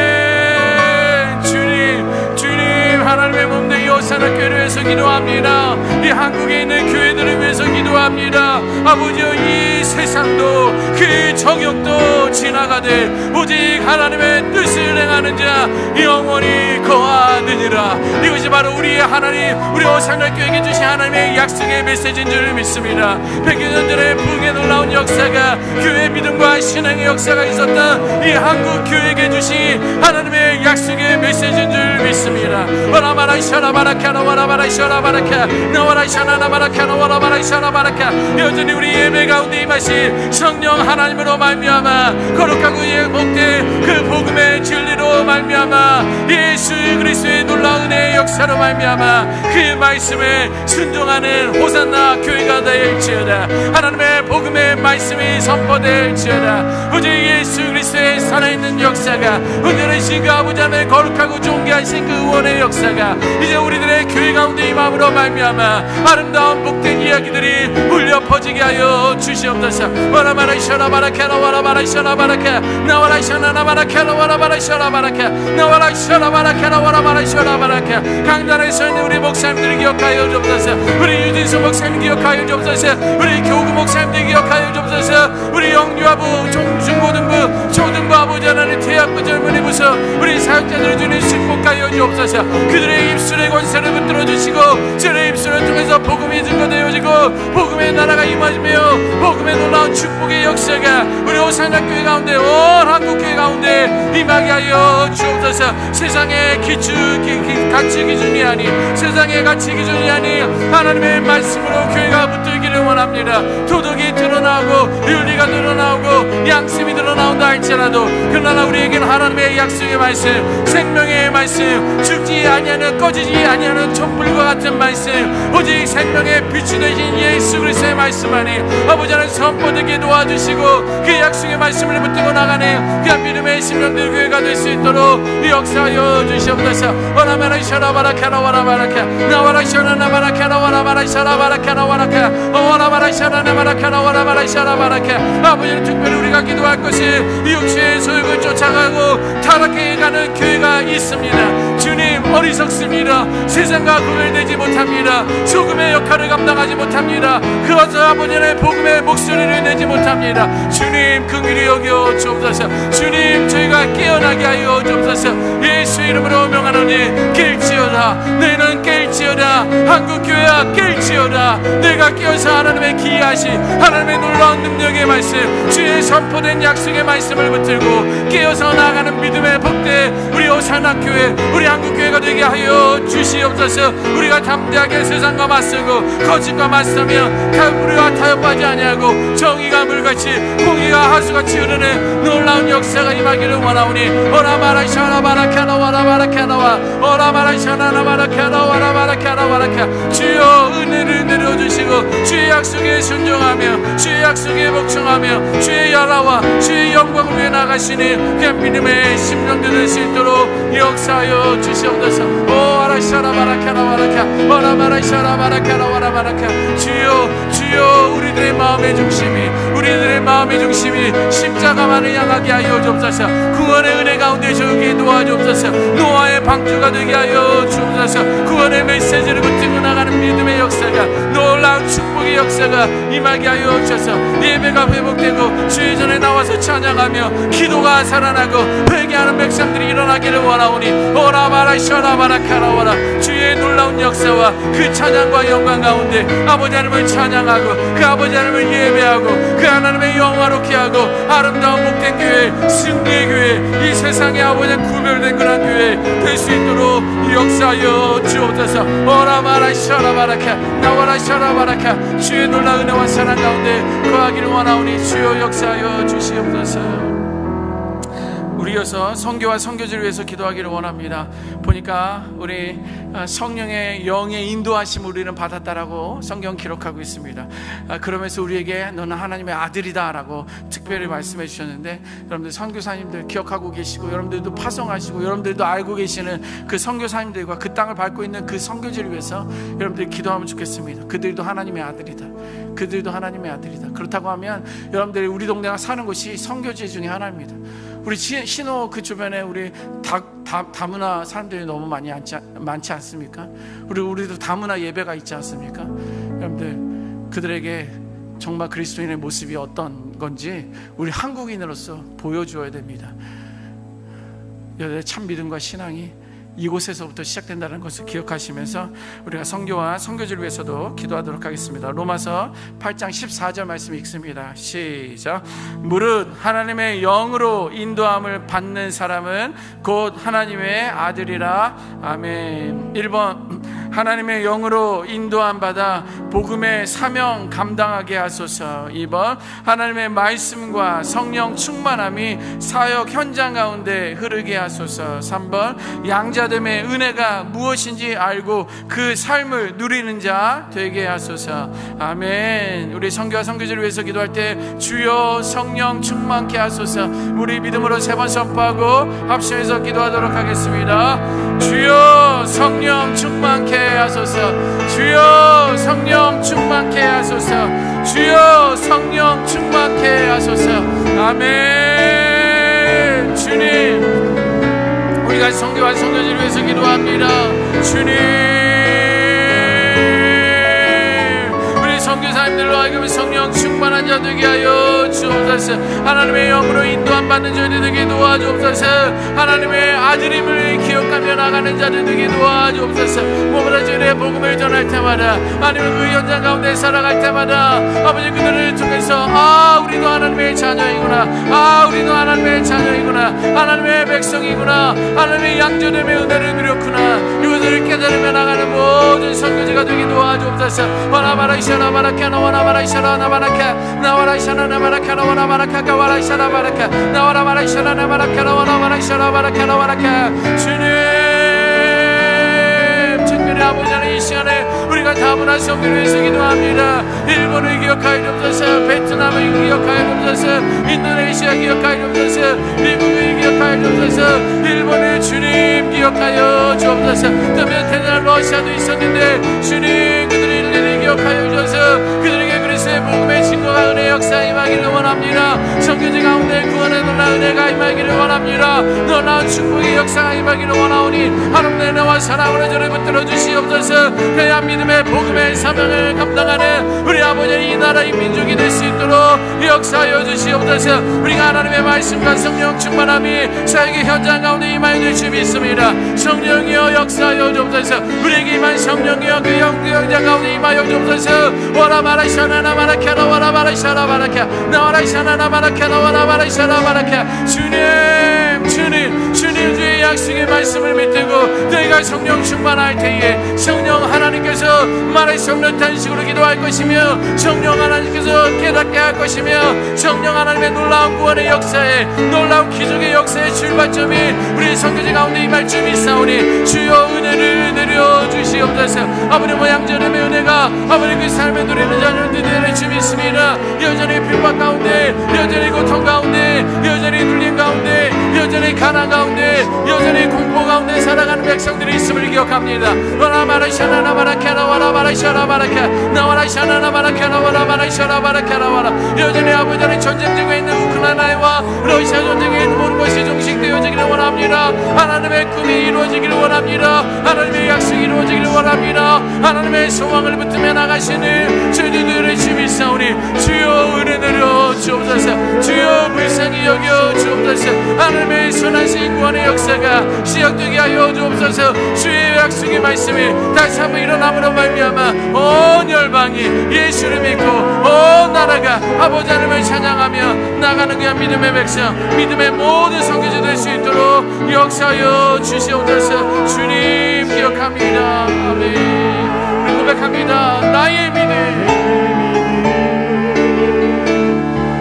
주님 하나님의 몸된 요사나 교회를 위해서 기도합니다. 이 한국에 있는 교회들을 위해서 기도합니다. 아버지여 이 세상도 그 정욕도 지나가되 오직 하나님의 뜻을 행하는 자 영원히 거하느니라. 이것이 바로 우리의 하나님 우리 오산나 교회에게 주신 하나님의 약속의 메시지인 줄 믿습니다. 100여 년 전에 부흥의 놀라운 역사가 교회 믿음과 신앙의 역사가 있었던 이 한국 교회에게 주신 하나님의 약속의 메시지인 줄 믿습니다. 와라바라 이샤라바라카 나와라바라 이샤라바라카 나와라 이샤나나바라카 나와라바라 이샤라바라카 여전히 우리 예배 가운데 임하신 성령 하나님으로 말미암아 거룩하고 복된 그 복음의 진리로 말미암아 예수 그리스도의 놀라운 은혜의 역사로 말미암아 그 말씀에 순종하는 호산나 교회가 될지어다. 하나님의 복음의 말씀이 선포될지어다. 오직 예수 그리스도의 살아있는 역사가 은혜로우신 그 아버지 하나님의 거룩하고 존귀하신 그 의원의 역사가 이제 우리들의 교회 가운데 임함으로 말미암아 아름다운 복된 이야기들이 울려 퍼지게 하여 주시옵소서. 와라바라 이샤라바라카 나와라바라 이샤라바라카 나와라 이샤나나바라카 나와라바라 이샤라바라카 나와라 이샤라바라카 나와라바라 이샤라바라카 강단에 서 있는 우리 목사님들을 기억하여 주옵소서. 우리 유진수 목사님 기억하여 주옵소서. 우리 교구 목사님들 기억하여 주옵소서. 우리 영유아부 중고등부 초등부 아버지 하나님 대학부 젊은이 부서 우리 사역자들을 주님 축복하여 주옵소서. 그들의 입술의 권세를 붙들어 주시고 저의 입술을 통해서 복음이 증거되어지고 복음의 나라가 임하시며 복음의 놀라운 축복의 역사가 우리 오산나 교회 가운데 온 한국 교회 가운데 임하게 하여 주옵소서. 세상의 가치 기준이 아닌 세상의 가치 기준이 아닌 하나님의 말씀으로 교회가 붙들기를 하기를 원합니다. 도덕이 드러나고 윤리가 드러나고 양심이 드러나온다 할지라도 그러나 우리에게는 하나님의 약속의 말씀, 생명의 말씀, 죽지 아니하는 꺼지지 아니하는 촛불과 같은 말씀, 오직 생명의 빛이 되신 예수 그리스도의 말씀하니 아버지 하나님 선포되게 도와주시고 그 약속의 말씀을 붙들고 나가는 그 믿음의 심령들 교회가 될 수 있도록 역사하여 주시옵소서. 오라마라 샤라바라 카라와라바라카 나와라 샤라나바라 카라와라바라 샤라바라카 나와라카 오라마라 샤라나바라 카라와라바라 샤라바라카 아버지는 특별히 우리가 기도할 것이 육체의 소욕을 쫓아가고 타락해 가는 교회가 있습니다. 주님 어리석습니다. 세상과 구별되지 못합니다. 소금의 역할을 감당하지 못합니다. 그것을 아버지의 복음의 목소리를 내지 못합니다. 주님 긍휼히 여겨 주옵소서. 주님 저희가 깨어나게 하여 주옵소서. 예수 이름으로 명하노니 깰지어다. 너희는 깰지어다. 한국교회야 깰지어다. 내가 깨어서 하나님의 기이하신 하나님의 놀라운 능력의 말씀, 주의 선포된 약속의 말씀을 붙들고 깨어서 나아가는 믿음의 복대 우리 오산학교회 우리 한국교회가 되게 하여 주시옵소서. 우리가 담대하게 세상과 맞서고 거짓과 맞서며 우리와 타협하지 아니하고 정의가 물같이 공의가 하수같이 흐르는 놀라운 역사가 임하기를 원하오니 오라마라 샤라바라카나 와라바라카나와 오라마라 샤나나바라카나 와라바라카나와라카 주여 은혜를 내려주시고 주의 약속에 순종하며 주의 약속에 복종하며 주의 나라와 주의 영광을 위해 나가시니 그냥 믿음의 심령들 될 수 있도록 역사하여 주시옵소서. 오아라샤라바라카나와라카 오라마라샤라바라카나와라바라카 주여 우리들의 마음의 중심이 십자가만을 향하게 하여 주옵소서. 구원의 은혜 가운데 저기 도와주옵소서. 노아의 방주가 되게 하여 주옵소서. 구원의 메시지를 붙들고 나가는 믿음의 역사가 놀라운 축복의 역사가 임하게 하여 주셔서 예배가 회복되고 주의 전에 나와서 찬양하며 기도가 살아나고 회개하는 백성들이 일어나기를 원하오니 오라바라 셔라바라카라와라 주의 놀라운 역사와 그 찬양과 영광 가운데 아버지 하나님을 찬양하고 그 아버지 하나님을 예배하고 그 하나님의 영화롭게 하고 아름다운 복된 교회 승리의 교회 이 세상에 아버지 구별된 그런 교회 될 수 있도록 역사하여 주옵소서. 오라마라 셔라바라카 나와라 셔라바라카 주의 놀라운 은혜와 사랑 가운데 거하기를 원하오니 주여 역사하여 주시옵소서. 우리여서 선교와 선교지를 위해서 기도하기를 원합니다. 보니까 우리 성령의 영의 인도하심을 우리는 받았다라고 성경 기록하고 있습니다. 그러면서 우리에게 너는 하나님의 아들이다 라고 특별히 말씀해 주셨는데 여러분들 선교사님들 기억하고 계시고 여러분들도 파송하시고 여러분들도 알고 계시는 그 선교사님들과 그 땅을 밟고 있는 그 선교지를 위해서 여러분들이 기도하면 좋겠습니다. 그들도 하나님의 아들이다. 그들도 하나님의 아들이다. 그렇다고 하면 여러분들이 우리 동네가 사는 곳이 선교지 중에 하나입니다. 우리 신호 그 주변에 우리 다문화 사람들이 너무 많지 않습니까? 우리도 다문화 예배가 있지 않습니까? 여러분들 그들에게 정말 그리스도인의 모습이 어떤 건지 우리 한국인으로서 보여주어야 됩니다. 여러분의 참 믿음과 신앙이 이곳에서부터 시작된다는 것을 기억하시면서 우리가 선교와 선교지를 위해서도 기도하도록 하겠습니다. 로마서 8장 14절 말씀 읽습니다. 시작. 무릇 하나님의 영으로 인도함을 받는 사람은 곧 하나님의 아들이라. 아멘. 1번 하나님의 영으로 인도함 받아 복음의 사명 감당하게 하소서. 2번 하나님의 말씀과 성령 충만함이 사역 현장 가운데 흐르게 하소서. 3번 양자됨의 은혜가 무엇인지 알고 그 삶을 누리는 자 되게 하소서. 아멘. 우리 선교와 선교지를 위해서 기도할 때 주여 성령 충만케 하소서. 우리 믿음으로 3번 선포하고 합심해서 기도하도록 하겠습니다. 주여 성령 충만케 하소서. 주여 성령 충만케 하소서. 주여 성령 충만케 하소서. 아멘. 주님 우리가 선교와 선교지를 위해서 기도합니다. 주님 우리 선교사님들로 하여금 성령 충만한 자 되게 하여 주옵소서. 하나님의 영으로 인도함 받는 자들 되게 도와주옵소서. 하나님의 아들임을 기억하며 나가는 자들 되게 도와주옵소서. 몸으로 주의 복음을 전할 때마다 아니면 그 현장 가운데 살아갈 때마다 아버지 그들을 통해서 우리도 하나님의 자녀이구나. 우리도 하나님의 자녀이구나. 하나님의 백성이구나. 하나님의 양자됨의 은혜를 누렸구나. 그들을 깨달으며 나가는 모든 선교지가 되게 도와주옵소서. 와라바라이샤라 바라카 나와라바라이샤라 나바라카 나와라이샤라 나바라카 나와라바라카 가와라이샤라 바라카 나와라바라이샤라 나바라카 나와라바라이샤라 바라카 나와라카. 주님 특별히 아버지 하나님 이 시간에 우리가 다문화 선교를 위해서 기도합니다. 일본을 기억하여 주옵소서. 베트남을 기억하여 주옵소서. 인도네시아 기억하여 주옵소서. 미국을 기억하여 주옵소서. 일본을 주님 기억하여 주옵소서. 또 몇 해나 러시아도 있었는데 주님 그들의 일들을 기억하여 주셔서 그들에게 그리스도의 복음의 증거가 은혜 역사 임하기를 원합니다. 선교지 가운데 구원의 놀라운 은혜가 임하기를 원합니다. 놀라운 축복의 역사가 임하기를 원하오니 하나님의 은혜와 사랑으로 저를 붙들어 주시옵소서. 그래야 믿음의 복음의 사명을 감당하는 우리 아버지 이 나라의 민족이 될 수 있도록 역사하여 주시옵소서. 우리가 하나님의 말씀과 성령 충만함이 사역의 현장 가운데 임하여 줄 수 믿습니다. 성령이여 역사하여 주옵소서. 우리에게 임한 성령이여 그 영장 가운데 임하여 주옵소서. 와라바라이샤나 나바라카나 와라바라이샤나 바라카 나와라이샤나 나바라카나 와라바라이샤나 바라카. 주님 주의 약속의 말씀을 믿고 너희가 성령 충만할 때에 성령 하나님께서 말할 수 없는 탄식으로 기도할 것이며 성령 하나님께서 깨닫게 할 것이며 성령 하나님의 놀라운 구원의 역사에 놀라운 기적의 역사의 출발점이 우리 선교지 가운데 임할 줄 믿사오니 주여 은혜를 내려주시옵소서. 아버님 양전함의 은혜가 아버님 그 삶에 누리는 자녀들이 되는 줄 믿습니다. 여전히 핍박 가운데 여전히 고통 가운데 여전히 눌림 가운데 여전히 가난 가운데 여전히 공포 가운데 살아가는 백성들이 있음을 기억합니다. 와라바라이샤나 나바라카나 와라바라이샤나 바라카 나와라이샤나 나바라카나 와라바라이샤나 바라카나 와라. 여전히 아버지 하나님 전쟁 중에 있는 우크라이나와 러시아 전쟁에 있는 모든 것이 종식되어지기를 원합니다. 하나님의 꿈이 이루어지기를 원합니다. 하나님의 약속이 이루어지기를 원합니다. 하나님의 소망을 붙들며 나가시는 저희들의 주님 사오니 주여 은혜 내려 주옵소서. 주여 불쌍히 여겨 주옵소서. 하나님의 선하신 구원의 역사가 시작되게 하여 주옵소서. 주의 약속의 말씀이 다시 한번 일어남으로 말미암아 온 열방이 예수를 믿고 온 나라가 아버지 하나님을 찬양하며 나가는 그냥 믿음의 백성 믿음의 모든 선교지 될 수 있도록 역사하여 주시옵소서. 주님 기억합니다. 아멘. 우리 고백합니다. 나의 믿음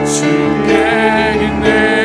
주께 있네.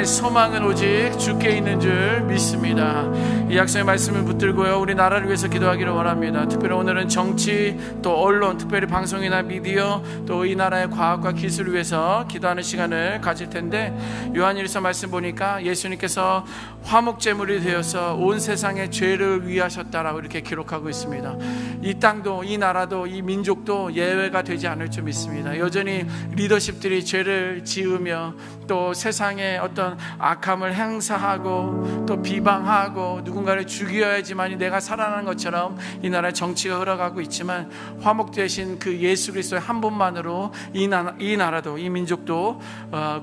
소망은 오직 주께 있는 줄 믿습니다. 이 약속의 말씀을 붙들고요 우리 나라를 위해서 기도하기를 원합니다. 특별히 오늘은 정치 또 언론 특별히 방송이나 미디어 또 이 나라의 과학과 기술을 위해서 기도하는 시간을 가질 텐데 요한일서 말씀 보니까 예수님께서 화목제물이 되어서 온 세상의 죄를 위하셨다라고 이렇게 기록하고 있습니다. 이 땅도 이 나라도 이 민족도 예외가 되지 않을 줄 믿습니다. 여전히 리더십들이 죄를 지으며 또 세상에 어떤 악함을 행사하고 또 비방하고 누군가를 죽여야지만이 내가 살아나는 것처럼 이 나라의 정치가 흘러가고 있지만 화목 되신 그 예수 그리스도의 한 분만으로 이 나라도 이 민족도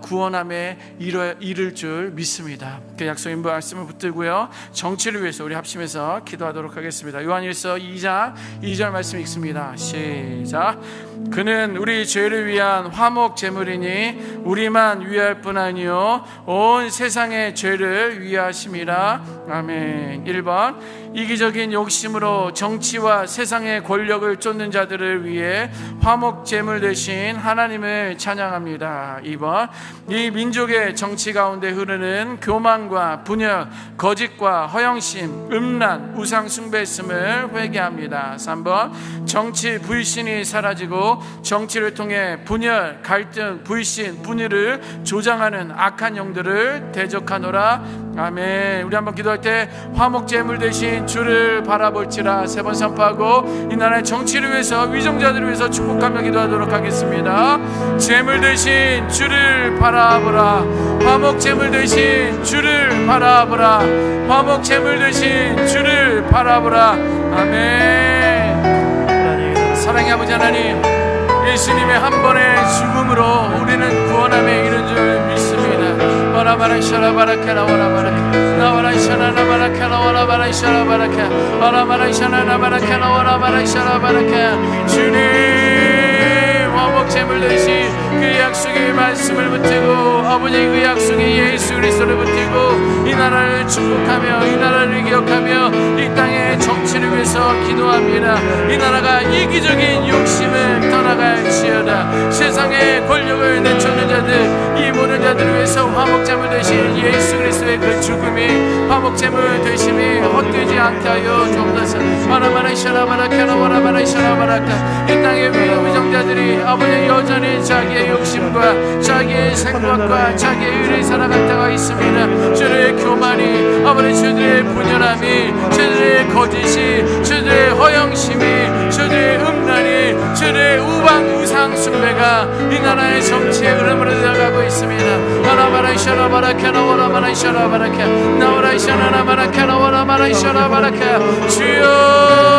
구원함에 이를 줄 믿습니다. 그 약속의 말씀을 붙들고요 정치를 위해서 우리 합심해서 기도하도록 하겠습니다. 요한일서 2장 2절 말씀 읽습니다. 시작. 그는 우리 죄를 위한 화목 제물이니 우리만 위할 뿐 아니요 온 세상의 죄를 위하심이라. 아멘. 아멘. 1번 이기적인 욕심으로 정치와 세상의 권력을 쫓는 자들을 위해 화목제물 대신 하나님을 찬양합니다. 2번 이 민족의 정치 가운데 흐르는 교만과 분열, 거짓과 허영심, 음란, 우상 숭배했음을 회개합니다. 3번 정치 불신이 사라지고 정치를 통해 분열, 갈등, 불신, 분열을 조장하는 악한 영들을 대적하노라. 아멘. 우리 한번 기도할 때 화목제물 대신 주를 바라볼지라 3번 선포하고 이 나라의 정치를 위해서, 위정자들을 위해서 축복하며 기도하도록 하겠습니다. 제물 대신 주를 바라보라. 화목제물 대신 주를 바라보라. 화목제물 대신 주를 바라보라. 아멘. 사랑의 아버지 하나님, 예수님의 한 번의 죽음으로 우리는 구원함에 이른 줄 믿습니다. 와라바라 샤라바라카라 와라바라 나와라 샤라바라카라 와라바라 샤라바라카 와라바라 샤라바라카라 와라바라 샤라바라카 주님 화목제물 대신 그 약속의 말씀을 붙들고 아버지 그 약속의 예수 그리스도를 붙들고 이 나라를 축복하며 이 나라를 기억하며 이 땅의 정치를 위해서 기도합니다. 이 나라가 이기적인 욕심을 떠나갈지어다. 세상의 권력을 내쫓는 자들, 이 모든 자들을 위해서 화목제물 대신 예수 그리스도의 그 죽음이 화목제물 되심이 헛되지 않게 하여 주옵소서. 와라바라 샤라바라카라 와라바라 샤라바라카 이 땅의 위정자들이 아버지 여전히 자기의 욕심과 자기의 생각과 자기의 의를 살아갈 때가 있습니다. 주의 교만이, 아버지 주들의 분열함이, 주들의 거짓이, 주들의 허영심이, 주들의 음란이, 주들의 우방 우상 숭배가 이 나라의 정치의 흐름으로 들어가고 있습니다. 와라바라 샤라바라카라 와라바라 샤라바라카 나와라 샤라바라카라 와라바라 샤라바라카 주여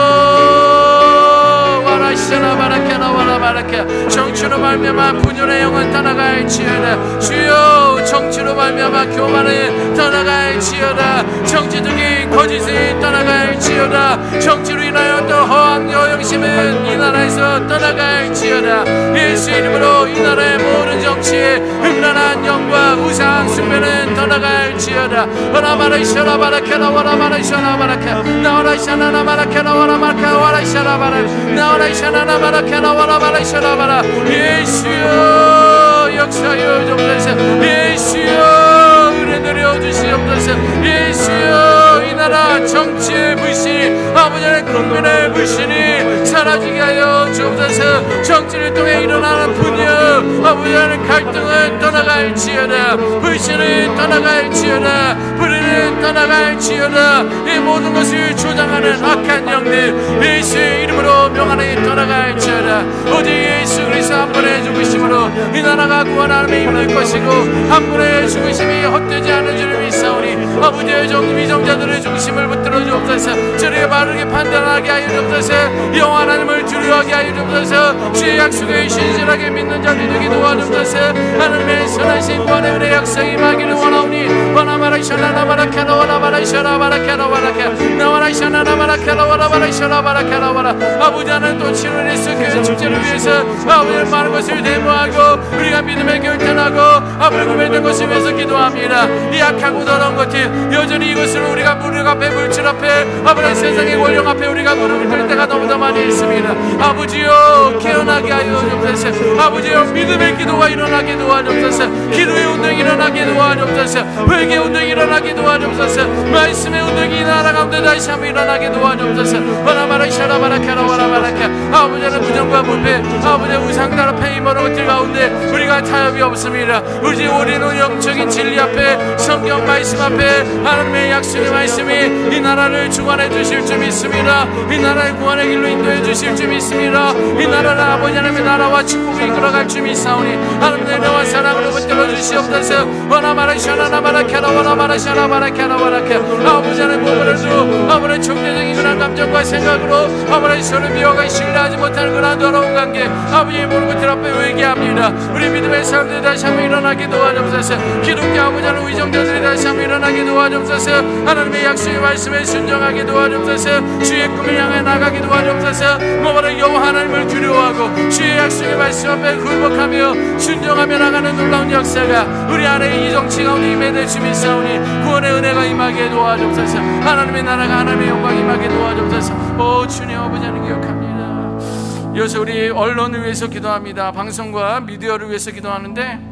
정치로 말미암아 분열의 영은 떠나갈지어다. 주여 정치로 말미암아 교만을 떠나갈지어다. 정치적인 거짓이 떠나갈지어다. 정치로 인하여 또 허한 여영심은 이 나라에서 떠나갈지어다. 예수 이름으로 이 나라의 모든 정치에 음란한 영과 우상 숭배는 떠나갈지어다. 와라바라 샤라바라카라 와라바라 샤라바라카 나와라 샤라바라카라 와라바라카 와라 샤라바라 나와라 샤라바라카라 와라바라 샤라바라 예수여 역사여 주옵소서. 예수여 은혜 내려 주시옵소서. 예수여 이 나라 정치의 불신이 아버지의 국민의 불신이 사라지게 하여 주옵소서. 정치를 통해 일어나는 분열 아버지의 갈등은 떠나갈지어다. 불신은 떠나갈지어다. 불의는 떠나갈지어다. 이 모든 것을 조장하는 악한 영들 예수의 이름으로 명하니 떠나갈지어다. 오직 예수 그리스도 한 분의 죽으심으로 이 나라가 구원하는 힘을 것이고 한 분의 죽으심이 헛되지 않은 줄을 믿사오니 아버지의 위정자들의 중심을 붙들어 주옵소서. 저리에 바르게 판단하게 하여 주옵소서. 여호와 하나님을 두려워하게 하여 주옵소서. 주의 약속을 신실하게 믿는 자들에게 도와주옵소서. 하나님의 선하신 구원의 은혜 약속이 임하기를 원하오니 와라바라 샤라바라카라 와라바라 샤라바라카라 와라카 나와라 샤라바라카라 와라바라 샤라바라카라 와라 아버지 하나님 또 7월 예수 교회 축제를 위해서 아버지의 많은 것을 대모하고 우리가 믿음에 결단하고 아버지 구별된 것을 위해서 기도합니다. 이 악하고 더러운 것들 여전히 이것으로 우리가 무력 앞에 물질 앞에 아버지 세상의 권력 앞에 우리가 무릎을 꿇을 때가 너무나 많이 있습니다. 아버지여 깨어나게 하여 주옵소서. 아버지여 믿음의 기도가 일어나게 도와주옵소서. 기도의 운동이 일어나게 도와주옵소서. 회개의 운동이 일어나게 도와주옵소서. 말씀의 운동이 이 나라 가운데 다시 한번 일어나게 도와주옵소서. 와라바라 샤라바라카라 와라바라카 아버지는 부정과 불패 아버지의 우상들 앞에 이 모든 것들 가운데 우리가 타협이 없습니다. 우리는 영적인 진리 앞에 성경 말씀 앞에 하나님의 약속의 말씀이 이 나라를 주관해 주실 줄 믿습니다. 이 나라를 구원의 길로 인도해 주실 줄 믿습니다. 이 나라를 아버지 하나님의 나라와 축복이 이끌어갈 줄 믿사오니 하나님의 은혜와 사랑으로 붙들어 주시옵소서. 와라바라 샤라바라카라 와라바라 샤라바라카라 와라카 아버지 하나님 오늘도 아버지의 적대적인 그런 감정과 생각으로 아버지 서로 미워가 신뢰하지 못하는 그런 더러운 관계 아버지의 모든 것들 앞에 회개합니다. 우리 믿음의 사람들이 다시 한번 일어나게 도와주옵소서. 기독교 아버지 하나님 위정자들이 다시 한번 일어나게 도와주옵소서. 하나님의 약속의 말씀에 순종하게 도와주옵소서. 주의 꿈을 향해 나가게 도와주옵소서. 모든 여호와 하나님을 두려워하고 주의 약속의 말씀 말씀 앞에 굴복하며 순종하며 나가는 놀라운 역사가 우리 안에 이 정치 가운데 임해될 주 믿사오니 구원의 은혜가 임하게 도와주옵소서. 하나님의 나라가 하나님의 영광이 임하게 도와주옵소서. 오 주님 아버지 하나님 기억합니다. 이어서 우리 언론을 위해서 기도합니다. 방송과 미디어를 위해서 기도하는데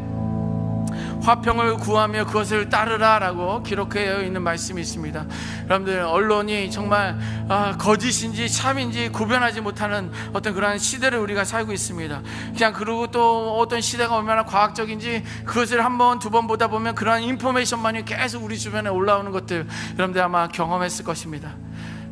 화평을 구하며 그것을 따르라 라고 기록되어 있는 말씀이 있습니다. 여러분들 언론이 정말 거짓인지 참인지 구별하지 못하는 어떤 그러한 시대를 우리가 살고 있습니다. 그냥 그리고 또 어떤 시대가 얼마나 과학적인지 그것을 한 번, 두 번 보다 보면 그러한 인포메이션만이 계속 우리 주변에 올라오는 것들 여러분들 아마 경험했을 것입니다.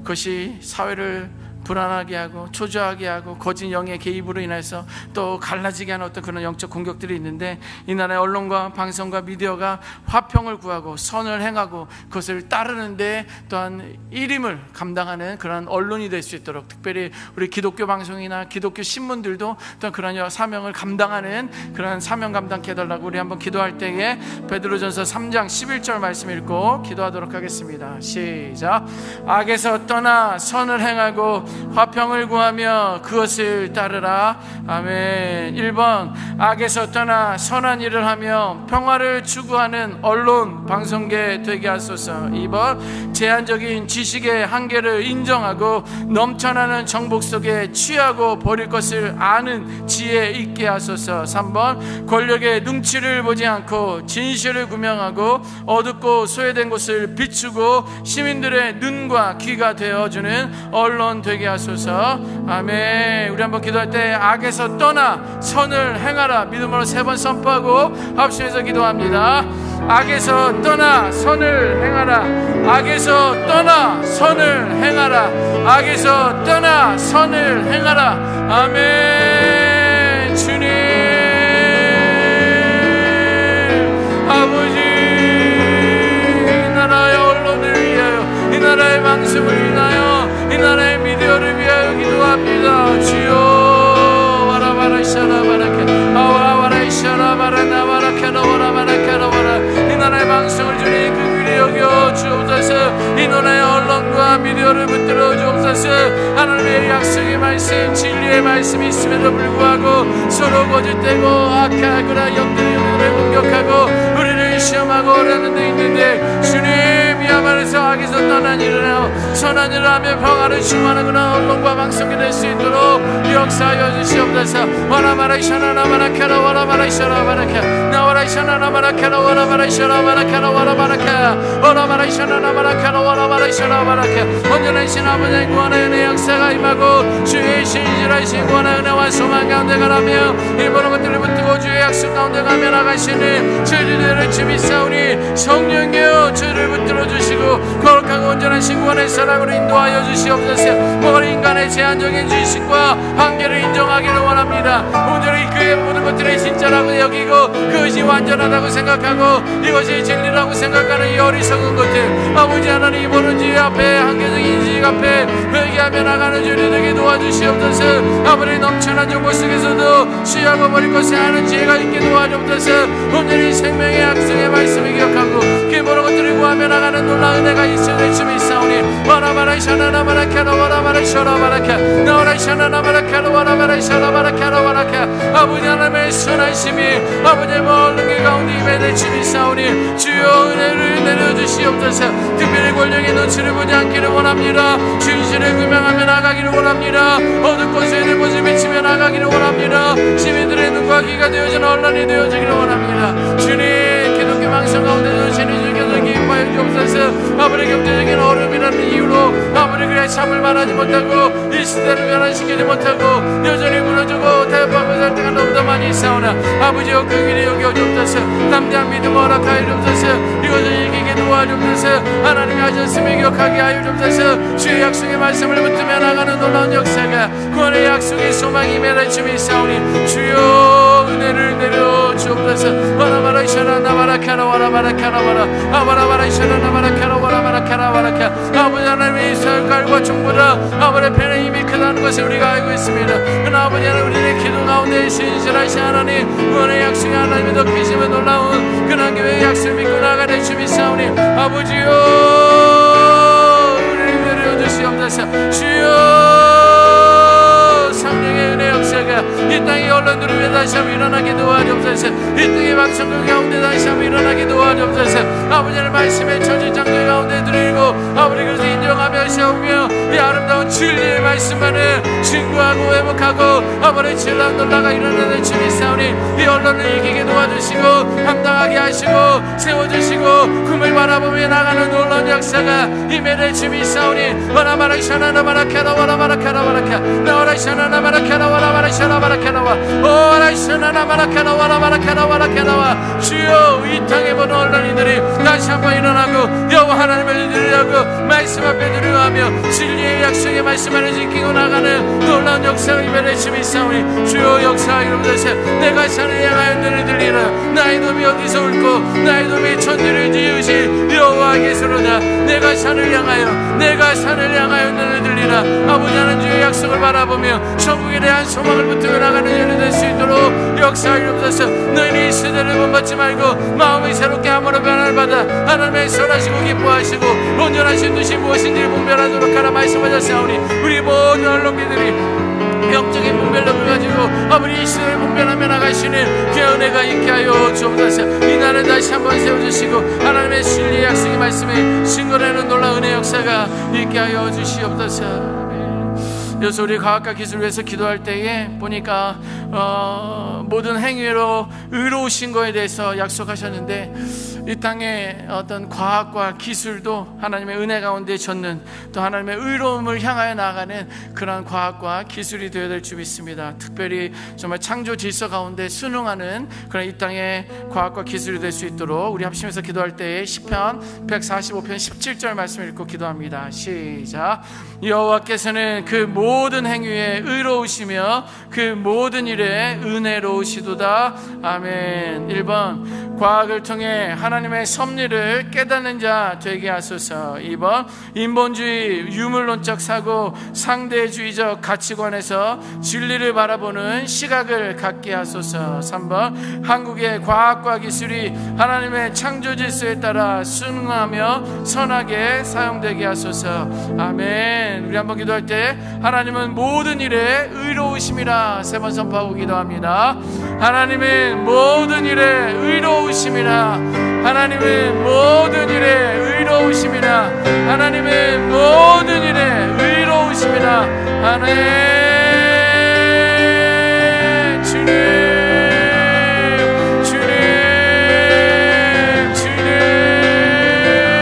그것이 사회를 불안하게 하고 초조하게 하고 거짓 영의 개입으로 인해서 또 갈라지게 하는 어떤 그런 영적 공격들이 있는데 이 나라의 언론과 방송과 미디어가 화평을 구하고 선을 행하고 그것을 따르는데 또한 일임을 감당하는 그런 언론이 될 수 있도록 특별히 우리 기독교 방송이나 기독교 신문들도 또한 그런 사명을 감당하는 그런 사명 감당케 해달라고 우리 한번 기도할 때에 베드로전서 3장 11절 말씀 읽고 기도하도록 하겠습니다. 시작. 악에서 떠나 선을 행하고 화평을 구하며 그것을 따르라. 아멘. 1번 악에서 떠나 선한 일을 하며 평화를 추구하는 언론 방송계 되게 하소서. 2번 제한적인 지식의 한계를 인정하고 넘쳐나는 정복 속에 취하고 버릴 것을 아는 지혜 있게 하소서. 3번 권력의 눈치를 보지 않고 진실을 구명하고 어둡고 소외된 곳을 비추고 시민들의 눈과 귀가 되어주는 언론 되게 하소서. 아멘. 우리 한번 기도할 때 악에서 떠나 선을 행하라 믿음으로 3번 선포하고 합심해서 기도합니다. 악에서 떠나 선을 행하라. 악에서 떠나 선을 행하라. 악에서 떠나 선을 행하라. 아멘. 주님 아버지 이 나라의 언론을 위하여 이 나라의 방송을 위하여 이 나라의 미디어를 위하여 기도합니다. 주여 와라바라 샤라바라케 아와와라 샤라바라나 와라케나 와라바라케나 와라 이 나라의 방송을 주님 긍휼히 여겨 주옵소서. 이 나라의 언론과 미디어를 붙들어 주옵소서. 하나님의 약속의 말씀 진리의 말씀이 있음에도 불구하고 서로 거짓되고 악한 그런 영들이 우리를 공격하고 우리를 시험하고 어려운 데 있는데 주님 이야말로서 악에서 떠난 일을 하여 선한 일을 하며 평화를 추구하는 그런 언론과 방송이 될 수 있도록 역사하여 주시옵소서. 와라바라 샤나나바라카라 와라바라 샤라바라카 나와라 샤나나바라카라 와라바라 샤라바라카라 와라바라카 와라바라 샤나나바라카라 와라바라 샤라바라카 온전한 신 아버지의 구원의 은혜 역사가 임하고 주의 신실하신 구원의 은혜와 소망 가운데 가라며 이 모든 것들을 붙들고 주의 약속 가운데 가며 나가시는 저희들을 주미 싸우니 성령이여 저희를 붙들어 주시고 거룩하고 온전한 신구원의 사랑으로 인도하여 주시옵소서. 모든 인간의 제한적인 지식과 한계를 인정하기를 원합니다. 온전히 그의 모든 것들이 진짜라고 여기고 그것이 완전하다고 생각하고 이것이 진리라고 생각하는 이 어리석은 것들 아버지 하나님 모든 지혜 앞에 한계적인 지식 앞에 회개하며 나가는 주님 되게 도와주시옵소서. 아버지 넘쳐난 정보 속에서도 취하고 버릴 것을 아는 지혜가 있게 도와주옵소서. 온전히 생명의 약속의 말씀을 기억하고 그 모든 것들을 구하며 나가는 놀라운 은혜가 있으니 주님 싸우니 와라바라 샤나나바라카라 와라바라 샤라바라카 나와라 샤나나바라카라 와라바라 샤라바라카라 와라카 아버지 하나님의 선하심이 아버지의 모든 게 가운데 임해낼 주님 싸우니 주여 은혜를 내려주시옵소서. 특별히 권력의 눈치를 보지 않기를 원합니다. 진실을 규명하며 나가기를 원합니다. 어두운 곳에 내 모습 비치며 나가기를 원합니다. 시민들의 눈과 귀가 되어지는 언론이 되어지기를 원합니다. 주님 기독교 방송 가운데 주시는 주께서 기뻐해 주옵소서. 아버지 경제적인 어려움이라는 이유로 아버지 그래 참을 말하지 못하고 이 시대를 변화시키지 못하고 여전히 무너지고 타협하고 살 때가 너무나 많이 있사오나 아버지여 그 길에 여겨 주옵소서. 담대한 믿음 허락하여 주옵소서. 이것을 이기게 도와주옵소서. 하나님이 하셨음을 기억하게 하여 주옵소서. 주의 약속의 말씀을 붙들며 나가는 놀라운 역사가 구원의 약속의 소망이 매달 주미 싸우니 주여 은혜를 내려 주옵소서. 와라바라 샤라나바라카라 와라바라카라 와라 아바라바라 샤라나바라카라 와라바라카라 와라카 아버지 하나님의 이스라엘 깔과 정보라 아버지의 편의 힘이 크다는 것을 우리가 알고 있습니다. 그러나 아버지 하나님 우리의 기도 가운데 신실하신 하나님 구원의 약속의 하나님의 더 크심을 놀라운 그런 교회의 약속을 믿고 나가는 주미 싸우니 아버지여 은혜를 내려주시옵소서. 주여 성령의 은혜 역사가 이 땅에 언론들을 위해 다시 한번 일어나게 도와주옵소서. 이 땅의 방송국 가운데 다시 한번 일어나게 도와주옵소서. 아버지의 말씀의 천지창조 가운데 드리고 아버지 그래서 인정하며 세우며 이 아름다운 진리의 말씀만을 증거하고 회복하고 아버지 신랑 놀라가 일어나는 주님 사오니 이 언론을 이기게 도와주시고 감당하게 하시고 세워주시고 금을 바라보며 나가는 놀라운 역사가 임해를 주님 사오니 와라마라 샤나나마라 캐라와라마라 캐라와라카 나와라 샤나나마라 캐라와라마라 샤라바라카나와 오라 샤나나마라 캐라와라마라 캐라와라카나와 주여 이 땅에 보는 언론인들이 다시 한번 일어나고 여호와 하나님을 드리려고 말씀 앞에 드리하며 진리의 약속의 말씀을 지키고 나가는 놀라운 역사가 임해를 주님 사오니 주여 역사하기로부터 내가 산을 향하여 너를 들리라 나의 놈이 어디서 울고 나의 놈이 천지를 지으신 여호와께서로다 내가 산을 향하여 너를 들리라 아버지 하나님 주의 약속을 바라보며 천국에 대한 소망을 붙들고 나가는 일이 될 수 있도록 역사하기로부터 너희는 이 시대를 본받지 말고 마음이 새롭게 함으로 변화를 받아 하나님의 선하시고 기뻐하시고 온전하신 뜻이 무엇인지 분별하도록 하라 말씀하셨사오니 우리 모든 언론기들이 영적인 분별력을 가지고 아버지 이 시대를 분별하며 나가시는 그 은혜가 있게 하여 주옵소서. 이 날을 다시 한번 세워주시고 하나님의 진리의 약속의 말씀에 증거되는 놀라운 은혜 역사가 있게 하여 주시옵소서. 여기서 우리 과학과 기술을 위해서 기도할 때에 보니까 모든 행위로 의로우신 거에 대해서 약속하셨는데 이 땅에 어떤 과학과 기술도 하나님의 은혜 가운데 젖는 또 하나님의 의로움을 향하여 나아가는 그런 과학과 기술이 되어야 될 줄 믿습니다. 특별히 정말 창조 질서 가운데 순응하는 그런 이 땅의 과학과 기술이 될 수 있도록 우리 합심해서 기도할 때에 시편 145편 17절 말씀을 읽고 기도합니다. 시작. 여호와께서는 그 모든 행위에 의로우시며 그 모든 일에 은혜로우시도다. 아멘. 1번 과학을 통해 하나님의 섭리를 깨닫는 자 되게 하소서. 2번 인본주의, 유물론적 사고, 상대주의적 가치관에서 진리를 바라보는 시각을 갖게 하소서. 3번 한국의 과학과 기술이 하나님의 창조 질서에 따라 순응하며 선하게 사용되게 하소서. 아멘. 우리 한번 기도할 때 하나님은 모든 일에 의로우심이라 3번 선포하고 기도합니다. 하나님은 모든 일에 의로우심이라. 하나님은 모든 일에 의로우심이라. 하나님은 모든 일에 의로우심이라. 아멘.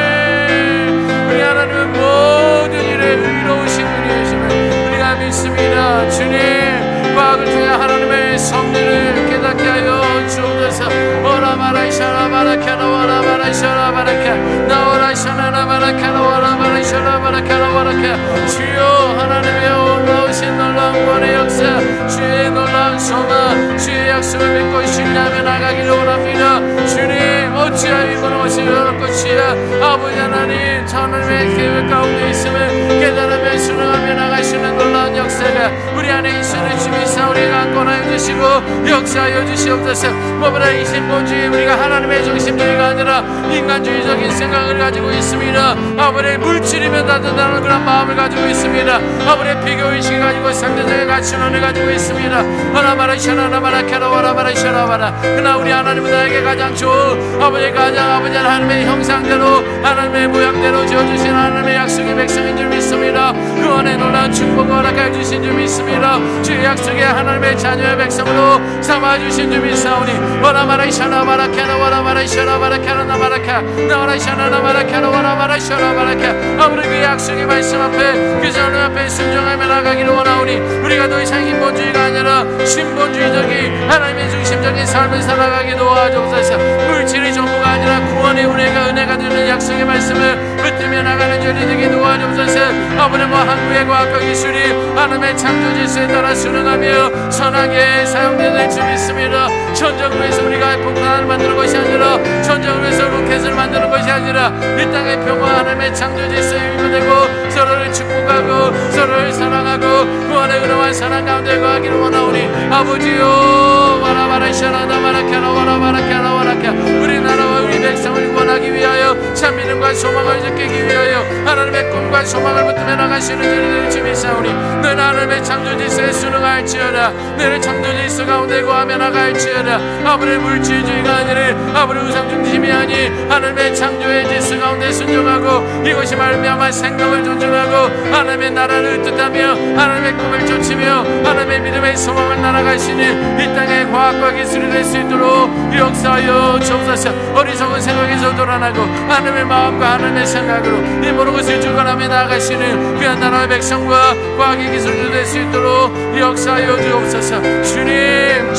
주님 우리 하나님은 모든 일에 의로우신 분이심을 우리가 믿습니다. 주님 과학을 통해 하나님의 섭리를 깨닫게 하여 주옵소서. 오라마라 샤라바라카나 와라마라 샤라바라카 나오라 샤나라바라카나 와라마라 샤라바라카나 와라카 주여 하나님의 올라오신 놀라운 권의 역사 주의 놀라운 소망 주의 약속을 믿고 신뢰하며 나가기를 원합니다. 주님 어찌하여 이번 것이 어렵고 주여 아버지 하나님 하나님의 계획 가운데 있음을 깨달으며 순응하며 나가시는 놀라운 역사가 우리 안에 있으는 주님 사우리가 안건하여 주시고 역사하여 주시옵소서. 뭐보다 이 신본주의 우리가 하나님의 중심주의가 아니라 인간주의적인 생각을 가지고 있습니다. 아버지 물질이면 다 된다는 그런 마음을 가지고 있습니다. 아버지 비교의식을 가지고 상대적인 가치론을 가지고 있습니다. 하나마라 샤나나마라 캐라와라마라 샤라바라 그러나 우리 하나님은 나에게 가장 좋은 아버지 가장 아버지 하나님의 형상대로 하나님의 모양대로 지어주신 하나님의 약속의 백성인 줄 믿습니다. 그 안에 놀라운 축복을 허락해 주신 줄 믿습니다. 주의 약속의 하나님의 자녀의 백성으로 삼아주신 줄 믿사오니 와라마라 샤나바라 캐라와라마라 샤라바라 캐라나마라카 나와라 샤나나마라 캐라와라마라 샤라바라카 아버지 그 약속의 말씀 앞에 그 자녀 앞에 순종하며 나가기를 원하오니 우리가 더 이상 인본주의가 아니라 신본주의적인 하나님의 중심적인 삶을 살아가게 도와주옵소서. 물질이 전부가 아니라 구원의 은혜가 되는 약속의 말씀을 붙들며 나가는 절이 되게 도와주옵소서. 아버지 뭐 한국의 과학과 기술이 하나님의 창조 질서에 따라 순응하며 선하게 사용되는 줄 믿습니다. 전쟁을 위해서 우리가 폭탄을 만드는 것이 아니라 전쟁을 위해서 로켓을 만드는 것이 아니라 이 땅의 평화 하나님의 창조 질서에 위배되고 서로를 축복하고 서로를 사랑하고 구원의 그러한 사랑 가운데 거하기를 원하오니 아버지요 와라바라샤라다 바라카라 와라바라카라 와라카 우리나라와 우리 백성을 구원하기 위하여 참 믿음과 소망을 느끼기 위하여 하나님의 꿈과 소망을 붙들며 나가시는 저희들 주님 사오니 너는 하나님의 창조 질서에 순응할지어다 너는 창조 질서 가운데 거하며 나갈지어다 아버지 물질주의가 아니라 아버지 우상 중심이 아니 하나님의 창조의 질서 가운데 순종하고 이것이 말미암아 생각을 존중하고 하나님의 나라를 뜻하며 하나님의 꿈을 쫓으며 하나님의 믿음의 소망을 날아가시는 이 땅의 과학과 기술이 될 수 있도록 역사하여 주옵소서. 어리석은 생각에서 돌아나고 하나님의 마음과 하나님의 생각으로 이 모든 것을 주관하며 나아가시는 귀한 나라의 백성과 과학의 기술이 될 수 있도록 역사하여 주옵소서. 주님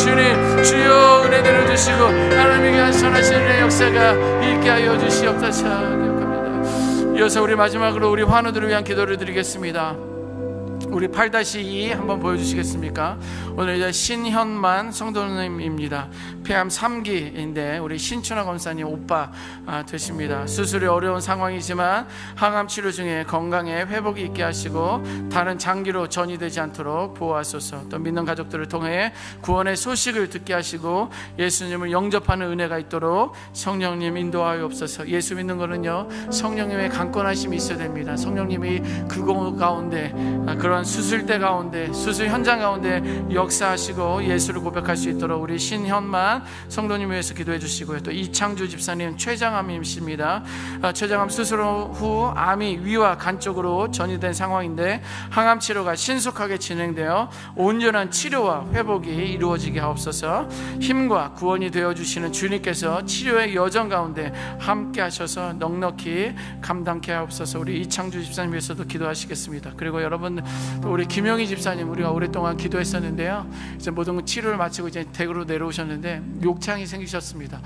주여 은혜 내려주시고 하나님의 선하신 은혜의 역사가 있게 하여 주시옵소서. 기억합니다. 이어서 우리 마지막으로 우리 환우들을 위한 기도를 드리겠습니다. 우리 8-2 한번 보여주시겠습니까? 오늘 이제 신현만 성도님입니다. 폐암 3기인데 우리 신춘하 검사님 오빠 되십니다. 수술이 어려운 상황이지만 항암 치료 중에 건강에 회복이 있게 하시고 다른 장기로 전이되지 않도록 보호하소서. 또 믿는 가족들을 통해 구원의 소식을 듣게 하시고 예수님을 영접하는 은혜가 있도록 성령님 인도하옵소서. 예수 믿는 거는요 성령님의 강권하심이 있어야 됩니다. 성령님이 그곳 가운데 그런 수술대 가운데 수술 현장 가운데 역사하시고 예수를 고백할 수 있도록 우리 신현만 성도님 위해서 기도해 주시고요. 또 이창주 집사님 췌장암이십니다. 췌장암 수술 후 암이 위와 간 쪽으로 전이된 상황인데 항암 치료가 신속하게 진행되어 온전한 치료와 회복이 이루어지게 하옵소서. 힘과 구원이 되어주시는 주님께서 치료의 여정 가운데 함께 하셔서 넉넉히 감당케 하옵소서. 우리 이창주 집사님 위해서도 기도하시겠습니다. 그리고 여러분 또 우리 김영희 집사님 우리가 오랫동안 기도했었는데요. 이제 모든 치료를 마치고 이제 댁으로 내려오셨는데 욕창이 생기셨습니다.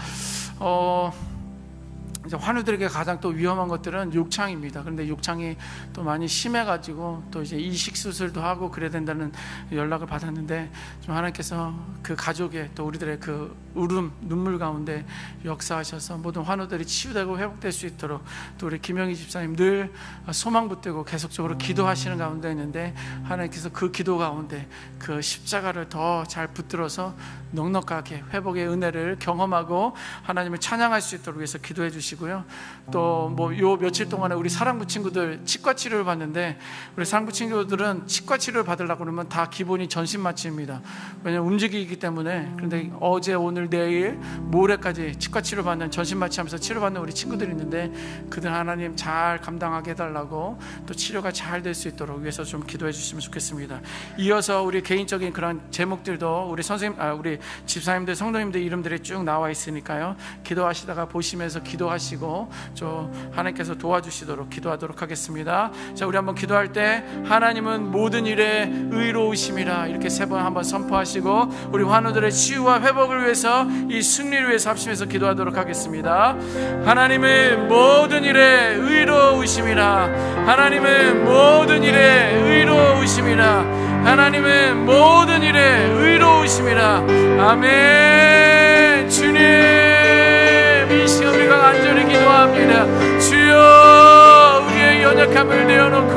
이제 환우들에게 가장 또 위험한 것들은 욕창입니다. 그런데 욕창이 또 많이 심해가지고 또 이제 이식 수술도 하고 그래야 된다는 연락을 받았는데 좀 하나님께서 그 가족의 또 우리들의 그 울음 눈물 가운데 역사하셔서 모든 환우들이 치유되고 회복될 수 있도록 또 우리 김영희 집사님 늘 소망 붙들고 계속적으로 기도하시는 가운데 있는데 하나님께서 그 기도 가운데 그 십자가를 더 잘 붙들어서 넉넉하게 회복의 은혜를 경험하고 하나님을 찬양할 수 있도록 위해서 기도해 주시고요. 또 뭐 요 며칠 동안에 우리 사랑부 친구들 치과 치료를 받는데 우리 사랑부 친구들은 치과 치료를 받으려고 그러면 다 기본이 전신 마취입니다. 왜냐하면 움직이기 때문에. 그런데 어제 오늘 내일 모레까지 치과 치료 받는 전신 마취하면서 치료받는 우리 친구들이 있는데 그들 하나님 잘 감당하게 해달라고 또 치료가 잘 될 수 있도록 위해서 좀 기도해 주시면 좋겠습니다. 이어서 우리 개인적인 그런 제목들도 우리 선생님 우리 집사님들 성도님들 이름들이 쭉 나와 있으니까요. 기도하시다가 보시면서 기도하시고 저 하나님께서 도와주시도록 기도하도록 하겠습니다. 자, 우리 한번 기도할 때 하나님은 모든 일에 의로우심이라 이렇게 3번 한번 선포하시고 우리 환우들의 치유와 회복을 위해서 이 승리를 위해서 합심해서 기도하도록 하겠습니다. 하나님은 모든 일에 의로우심이라. 하나님은 모든 일에 의로우심이라. 하나님은 모든 일에 의로우심이라. 아멘. 주님 이 시간 우리가 간절히 기도합니다. 주여 우리의 연약함을 내어놓고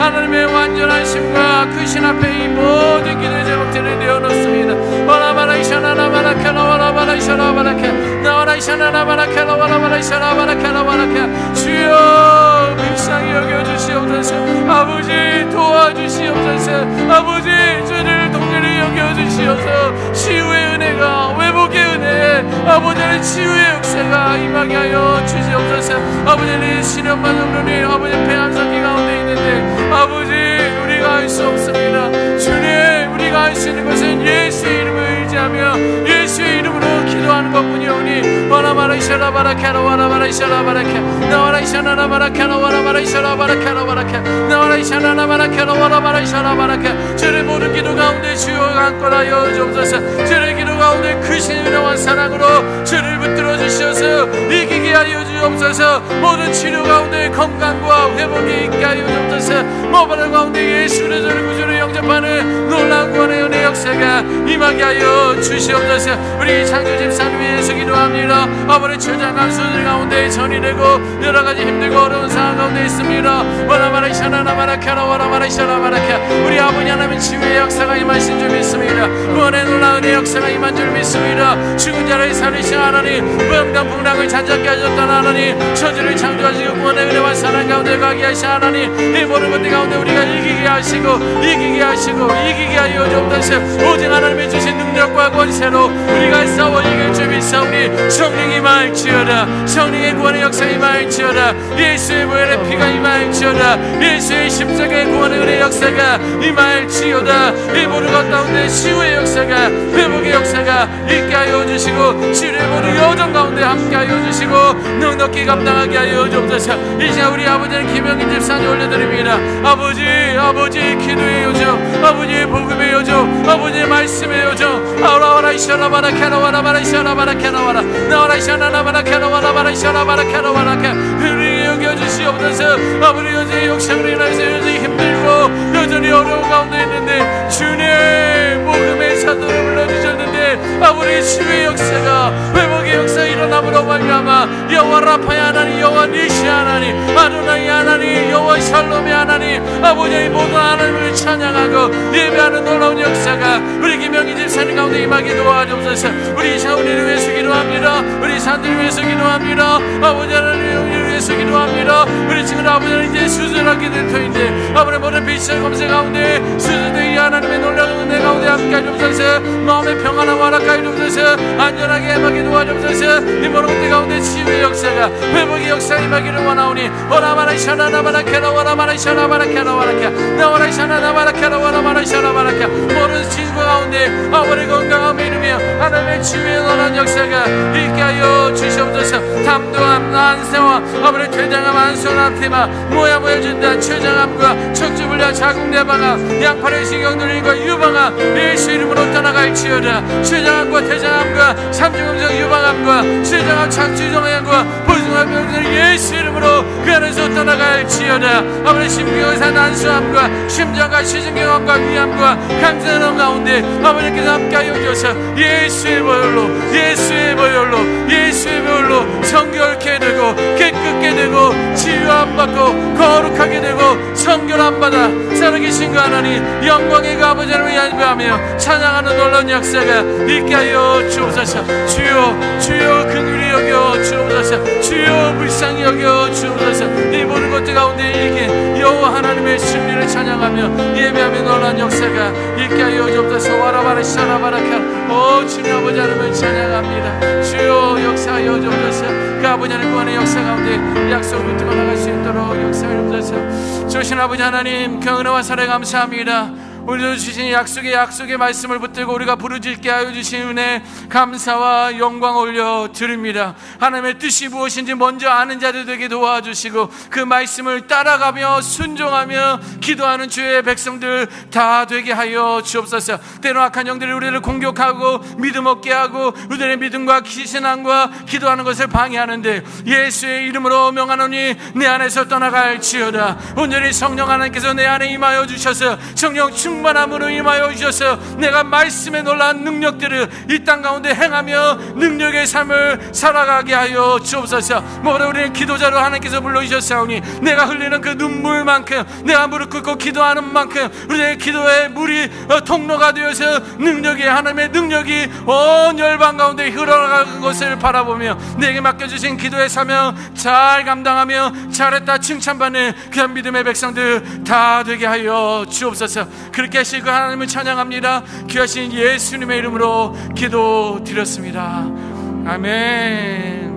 하나님의 완전한 심과 크신 앞에 이 모든 기도의 제목들을 내어놓습니다. 와라바라이샤나라바라카라 와라바라이샤라바라카 나와라이샤나라바라카라 와라바라이샤라바라카라바라카 주여 불쌍히 여겨주시옵소서. 아버지 도와주시옵소서. 아버지 주를 동일히 여겨주시옵소서. 치유의 은혜가 회복의 은혜 아버지는 치유의 역사가 임하게 하여 주시옵소서. 아버지는 신령만 없느니 아버지 폐암사기 가운데 있는데 아버지 우리가 할 수 없습니다. 주님 우리가 할 수 있는 것은 예수의 이름을 의지하며 예수의 이름으로 기도하는 것뿐이오니 와라바라이샤라바라카라 와라바라이샤라바라카 나와라이샤나라바라카라 와라바라이샤라바라카라바라카 나와라이샤나라바라카라 와라바라이샤라바라카 주의 모든 기도 가운데 주여 강권하여 주옵소서. 주의 기도 하루 가운데 크신 은혜와 사랑으로 주를 붙들어 주셔서 이기게 하여 주옵소서. 모든 치료 가운데 건강과 회복이 있게 하여 주옵소서. 모든 가운데 예수 그리스도를 구주로 영접하는 놀라운 구원의 은혜 역사가 임하게 하여 주시옵소서. 우리 창조 집사를 위해서 기도합니다. 아버지 처장한 수들 가운데 전이되고 여러가지 힘들고 어려운 상황 가운데 있습니다. 우리 아버지 하나님 치유의 역사가 임하신 줄 믿습니다. 구원의 놀라운 역사가 임한 줄 믿습니다. 죽은 자를 살리신 하나님, 무형당 풍랑을 잔잡게 하셨던 하나님, 천지를 창조하시고 구원의 은혜와 사랑 가운데 가게 하신 하나님, 이 모든 것들 가운데 우리가 이기게 하시고 이기게 하여 주옵소서. 오직 하나님이 주신 능력과 권세로 우리가 싸워 이길 줄 믿사오니 성령이 임할지어다. 성령의 구원의 역사 임할지어다. 예수의 보혈의 피가 임할지어다. 예수의 십자가의 구원의 은혜의 역사가 임할지어다. 이 모든 것 가운데 치유의 역사가, 회복의 역사가 있게 하여 주시고 치료의 모든 여정 가운데 함께 하여 주시고 넉넉히 감당하게 하여 주옵소서. 이 시간 우리 아버지는 김영인 집사님 올려드립니다. 아버지 기도의 요정, 아버지의 복음의 요정, 아버지의 말씀의 요정, 아우라와라 이샤라바라 캐나와라바라 이샤라바라 캐나와라 나와라 이샤나나바라 캐나와라바라 이샤라바라 캐나와라카 우리 여겨주시옵소서. 아버지 여전히 욕심으로 인해서 여전히 힘들고 여전히 어려운 가운데 있는데 주님 복음의 사도를 불러주셨는데 아버지 치유의 역사가, 회복의 역사가 일어남으로 말미암아 여호와 라파의 하나님, 여호와 니시 하나님, 아도나이 하나님, 여호와 샬롬의 하나님, 아버지의 모든 하나님을 찬양하고 예배하는 놀라운 역사가 우리 김영희 집사님 가운데 임하게 도와주옵소서. 우리 샤우리를 위해서 기도합니다. 우리 산들을 위해서 기도합니다. 아버지 하나님을 위해서 기도합니다. 우리 친구 아버지는 이제 수술하게 될 터인데 아버지 모든 빛의 검색 가운데 수술되기 하나님의 놀라운 은혜 가운데 함께 하옵소서. 마음의 평안함 허락하여 주옵소서. 안전하게 임하게 도와주옵소서. 이 모든 것들 가운데 치유의 역사가, 회복의 역사가 임하기를 원하오니 오라마라 샤나나마라 캐나와라마라 샤나마라 캐나와라카 나와라 샤나나마라 캐나와라마라 샤나마라카 모든 친구 가운데 아버지 건강함 이루며 하나님의 치유의 놀라운 역사가 있게 하여 주시옵소서. 담도함, 안세와 아버지 퇴장함, 안손함, 테마 모야 준다 최장함과 척추불량, 자궁내방암, 양팔의 신경들과 유방암 예수 이름으로 떠나갈지어다. 최장암과 퇴장암과 삼중음성 유방암과 최장암, 착추종양과 보증암병들 예수 이름으로 그 안에서 떠나갈지어다. 아버지 심경의사 난수암과 심장과 시중경암과 위암과 강전암 가운데 아버지께서 함께하여 주셔서 예수의 보혈로 성결케 되고 깨끗게 되고 치유함 받고 거룩하게 되고 성결함 받아 살아계신 그 하나님 영광의 그 아버지를 예배하며 찬양하는 놀라운 역사가 있게 하여 주옵소서. 주여 긍휼히 여겨 주옵소서. 주여 불쌍히 여겨 주옵소서. 이 모든 것들 가운데 이게 여호와 하나님의 승리를 찬양하며 예배하며 놀라운 역사가 있게 하여 주옵소서. 와라바라 샤라바라카 오 주님 아버지 하나님을 찬양합니다. 주여 역사하여 주옵소서. 그 아버지 하나님 구원의 역사 가운데 약속을 붙들고 나갈 수 있도록 역사하여 주옵소서. 주신 아버지 하나님 그 은혜와 사랑에 감사합니다. 우리도 주신 약속의 말씀을 붙들고 우리가 부르짖게 하여 주신 은혜 감사와 영광 올려 드립니다. 하나님의 뜻이 무엇인지 먼저 아는 자들 되게 도와주시고 그 말씀을 따라가며 순종하며 기도하는 주의 백성들 다 되게 하여 주옵소서. 때로 악한 영들이 우리를 공격하고 믿음 없게 하고 우리의 믿음과 신앙과 기도하는 것을 방해하는데 예수의 이름으로 명하노니 내 안에서 떠나갈지어다. 온전히 성령 하나님께서 내 안에 임하여 주셔서 성령 충만함으로 임하여 주셔서 내가 말씀의 놀라운 능력들을 이 땅 가운데 행하며 능력의 삶을 살아가게 하여 주옵소서. 모두 우리는 기도자로 하나님께서 불러주셨사오니 내가 흘리는 그 눈물만큼 내가 무릎 꿇고 기도하는 만큼 우리의 기도의 물이 통로가 되어서 능력이 하나님의 능력이 온 열방 가운데 흘러가는 것을 바라보며 내게 맡겨주신 기도의 사명 잘 감당하며 잘했다 칭찬받는 그런 믿음의 백성들 다 되게 하여 주옵소서. 그렇게 하시고 하나님을 찬양합니다. 귀하신 예수님의 이름으로 기도드렸습니다. 아멘.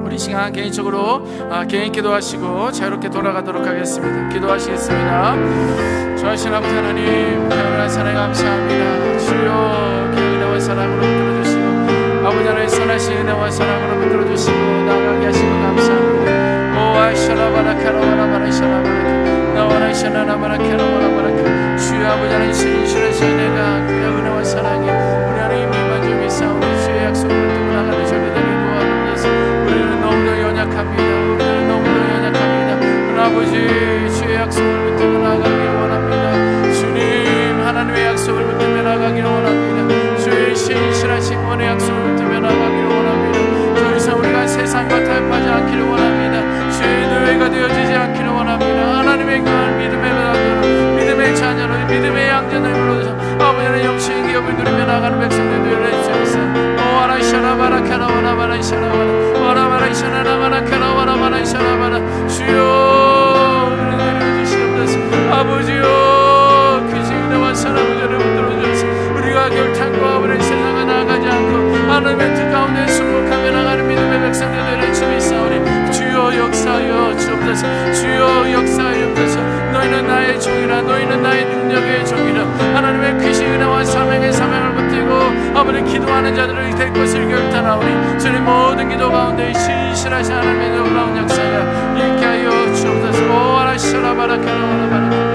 우리 시간 개인적으로 개인 기도하시고 자유롭게 돌아가도록 하겠습니다. 기도하시겠습니다. 주하신 아버지 하나님 평안한 사랑에 감사합니다. 주여 그 은혜와 사랑으로 붙들어주시고 아버지 하나님 선하신 은혜와 사랑으로 붙들어주시고 나가게 하시고 감사합니다. 오 아이샤라바라카라바라바라 샤라바라카 나와라 샤라바라카라바라바라카 주여 아버지 하나님 신실하신 은혜가 그의 은혜와 사랑이 우리 하나님 임하여 생명의 약속을 붙들며 나가기를 원합니다. 더 이상 우리가 세상과 타협하지 않기를 원합니다. 주의 노예가 되어지지 않기를 원합니다. 하나님의 교회를 믿음의 자녀로, 믿음의 자녀로, 믿음의 양전을 불러서 아버지의 영적인 기업을 누리며 나가는 백성들 되려 주옵소서. 오 아라이샤라바라 카라와라바라 이샤라바라 와라바라 이샤라바라 카라와라바라 이샤라바라 주여 우리 내려주시옵소서. 아버지여 귀신이와 사람들을 붙들어주소서. 우리가 결탄과 아버지의 세상에 나가지 않고 하나님의 뜻 가운데 순복하며 나가는 믿음의 백성들 되려 주옵소서. 주여 역사하여 주옵소서. 주여 역사하여 주옵소서. 너희는 나의 종이라, 너희는 나의 능력의 종이라. 하나님의 귀신 은혜와 사명의 사명을 붙들고 아버지 기도하는 자들을 될 것을 결단하오니 주님 모든 기도 가운데 신실하신 하나님의 놀라운 역사가 있게 하여 주옵소서. 오 아라시라바라카라바라바라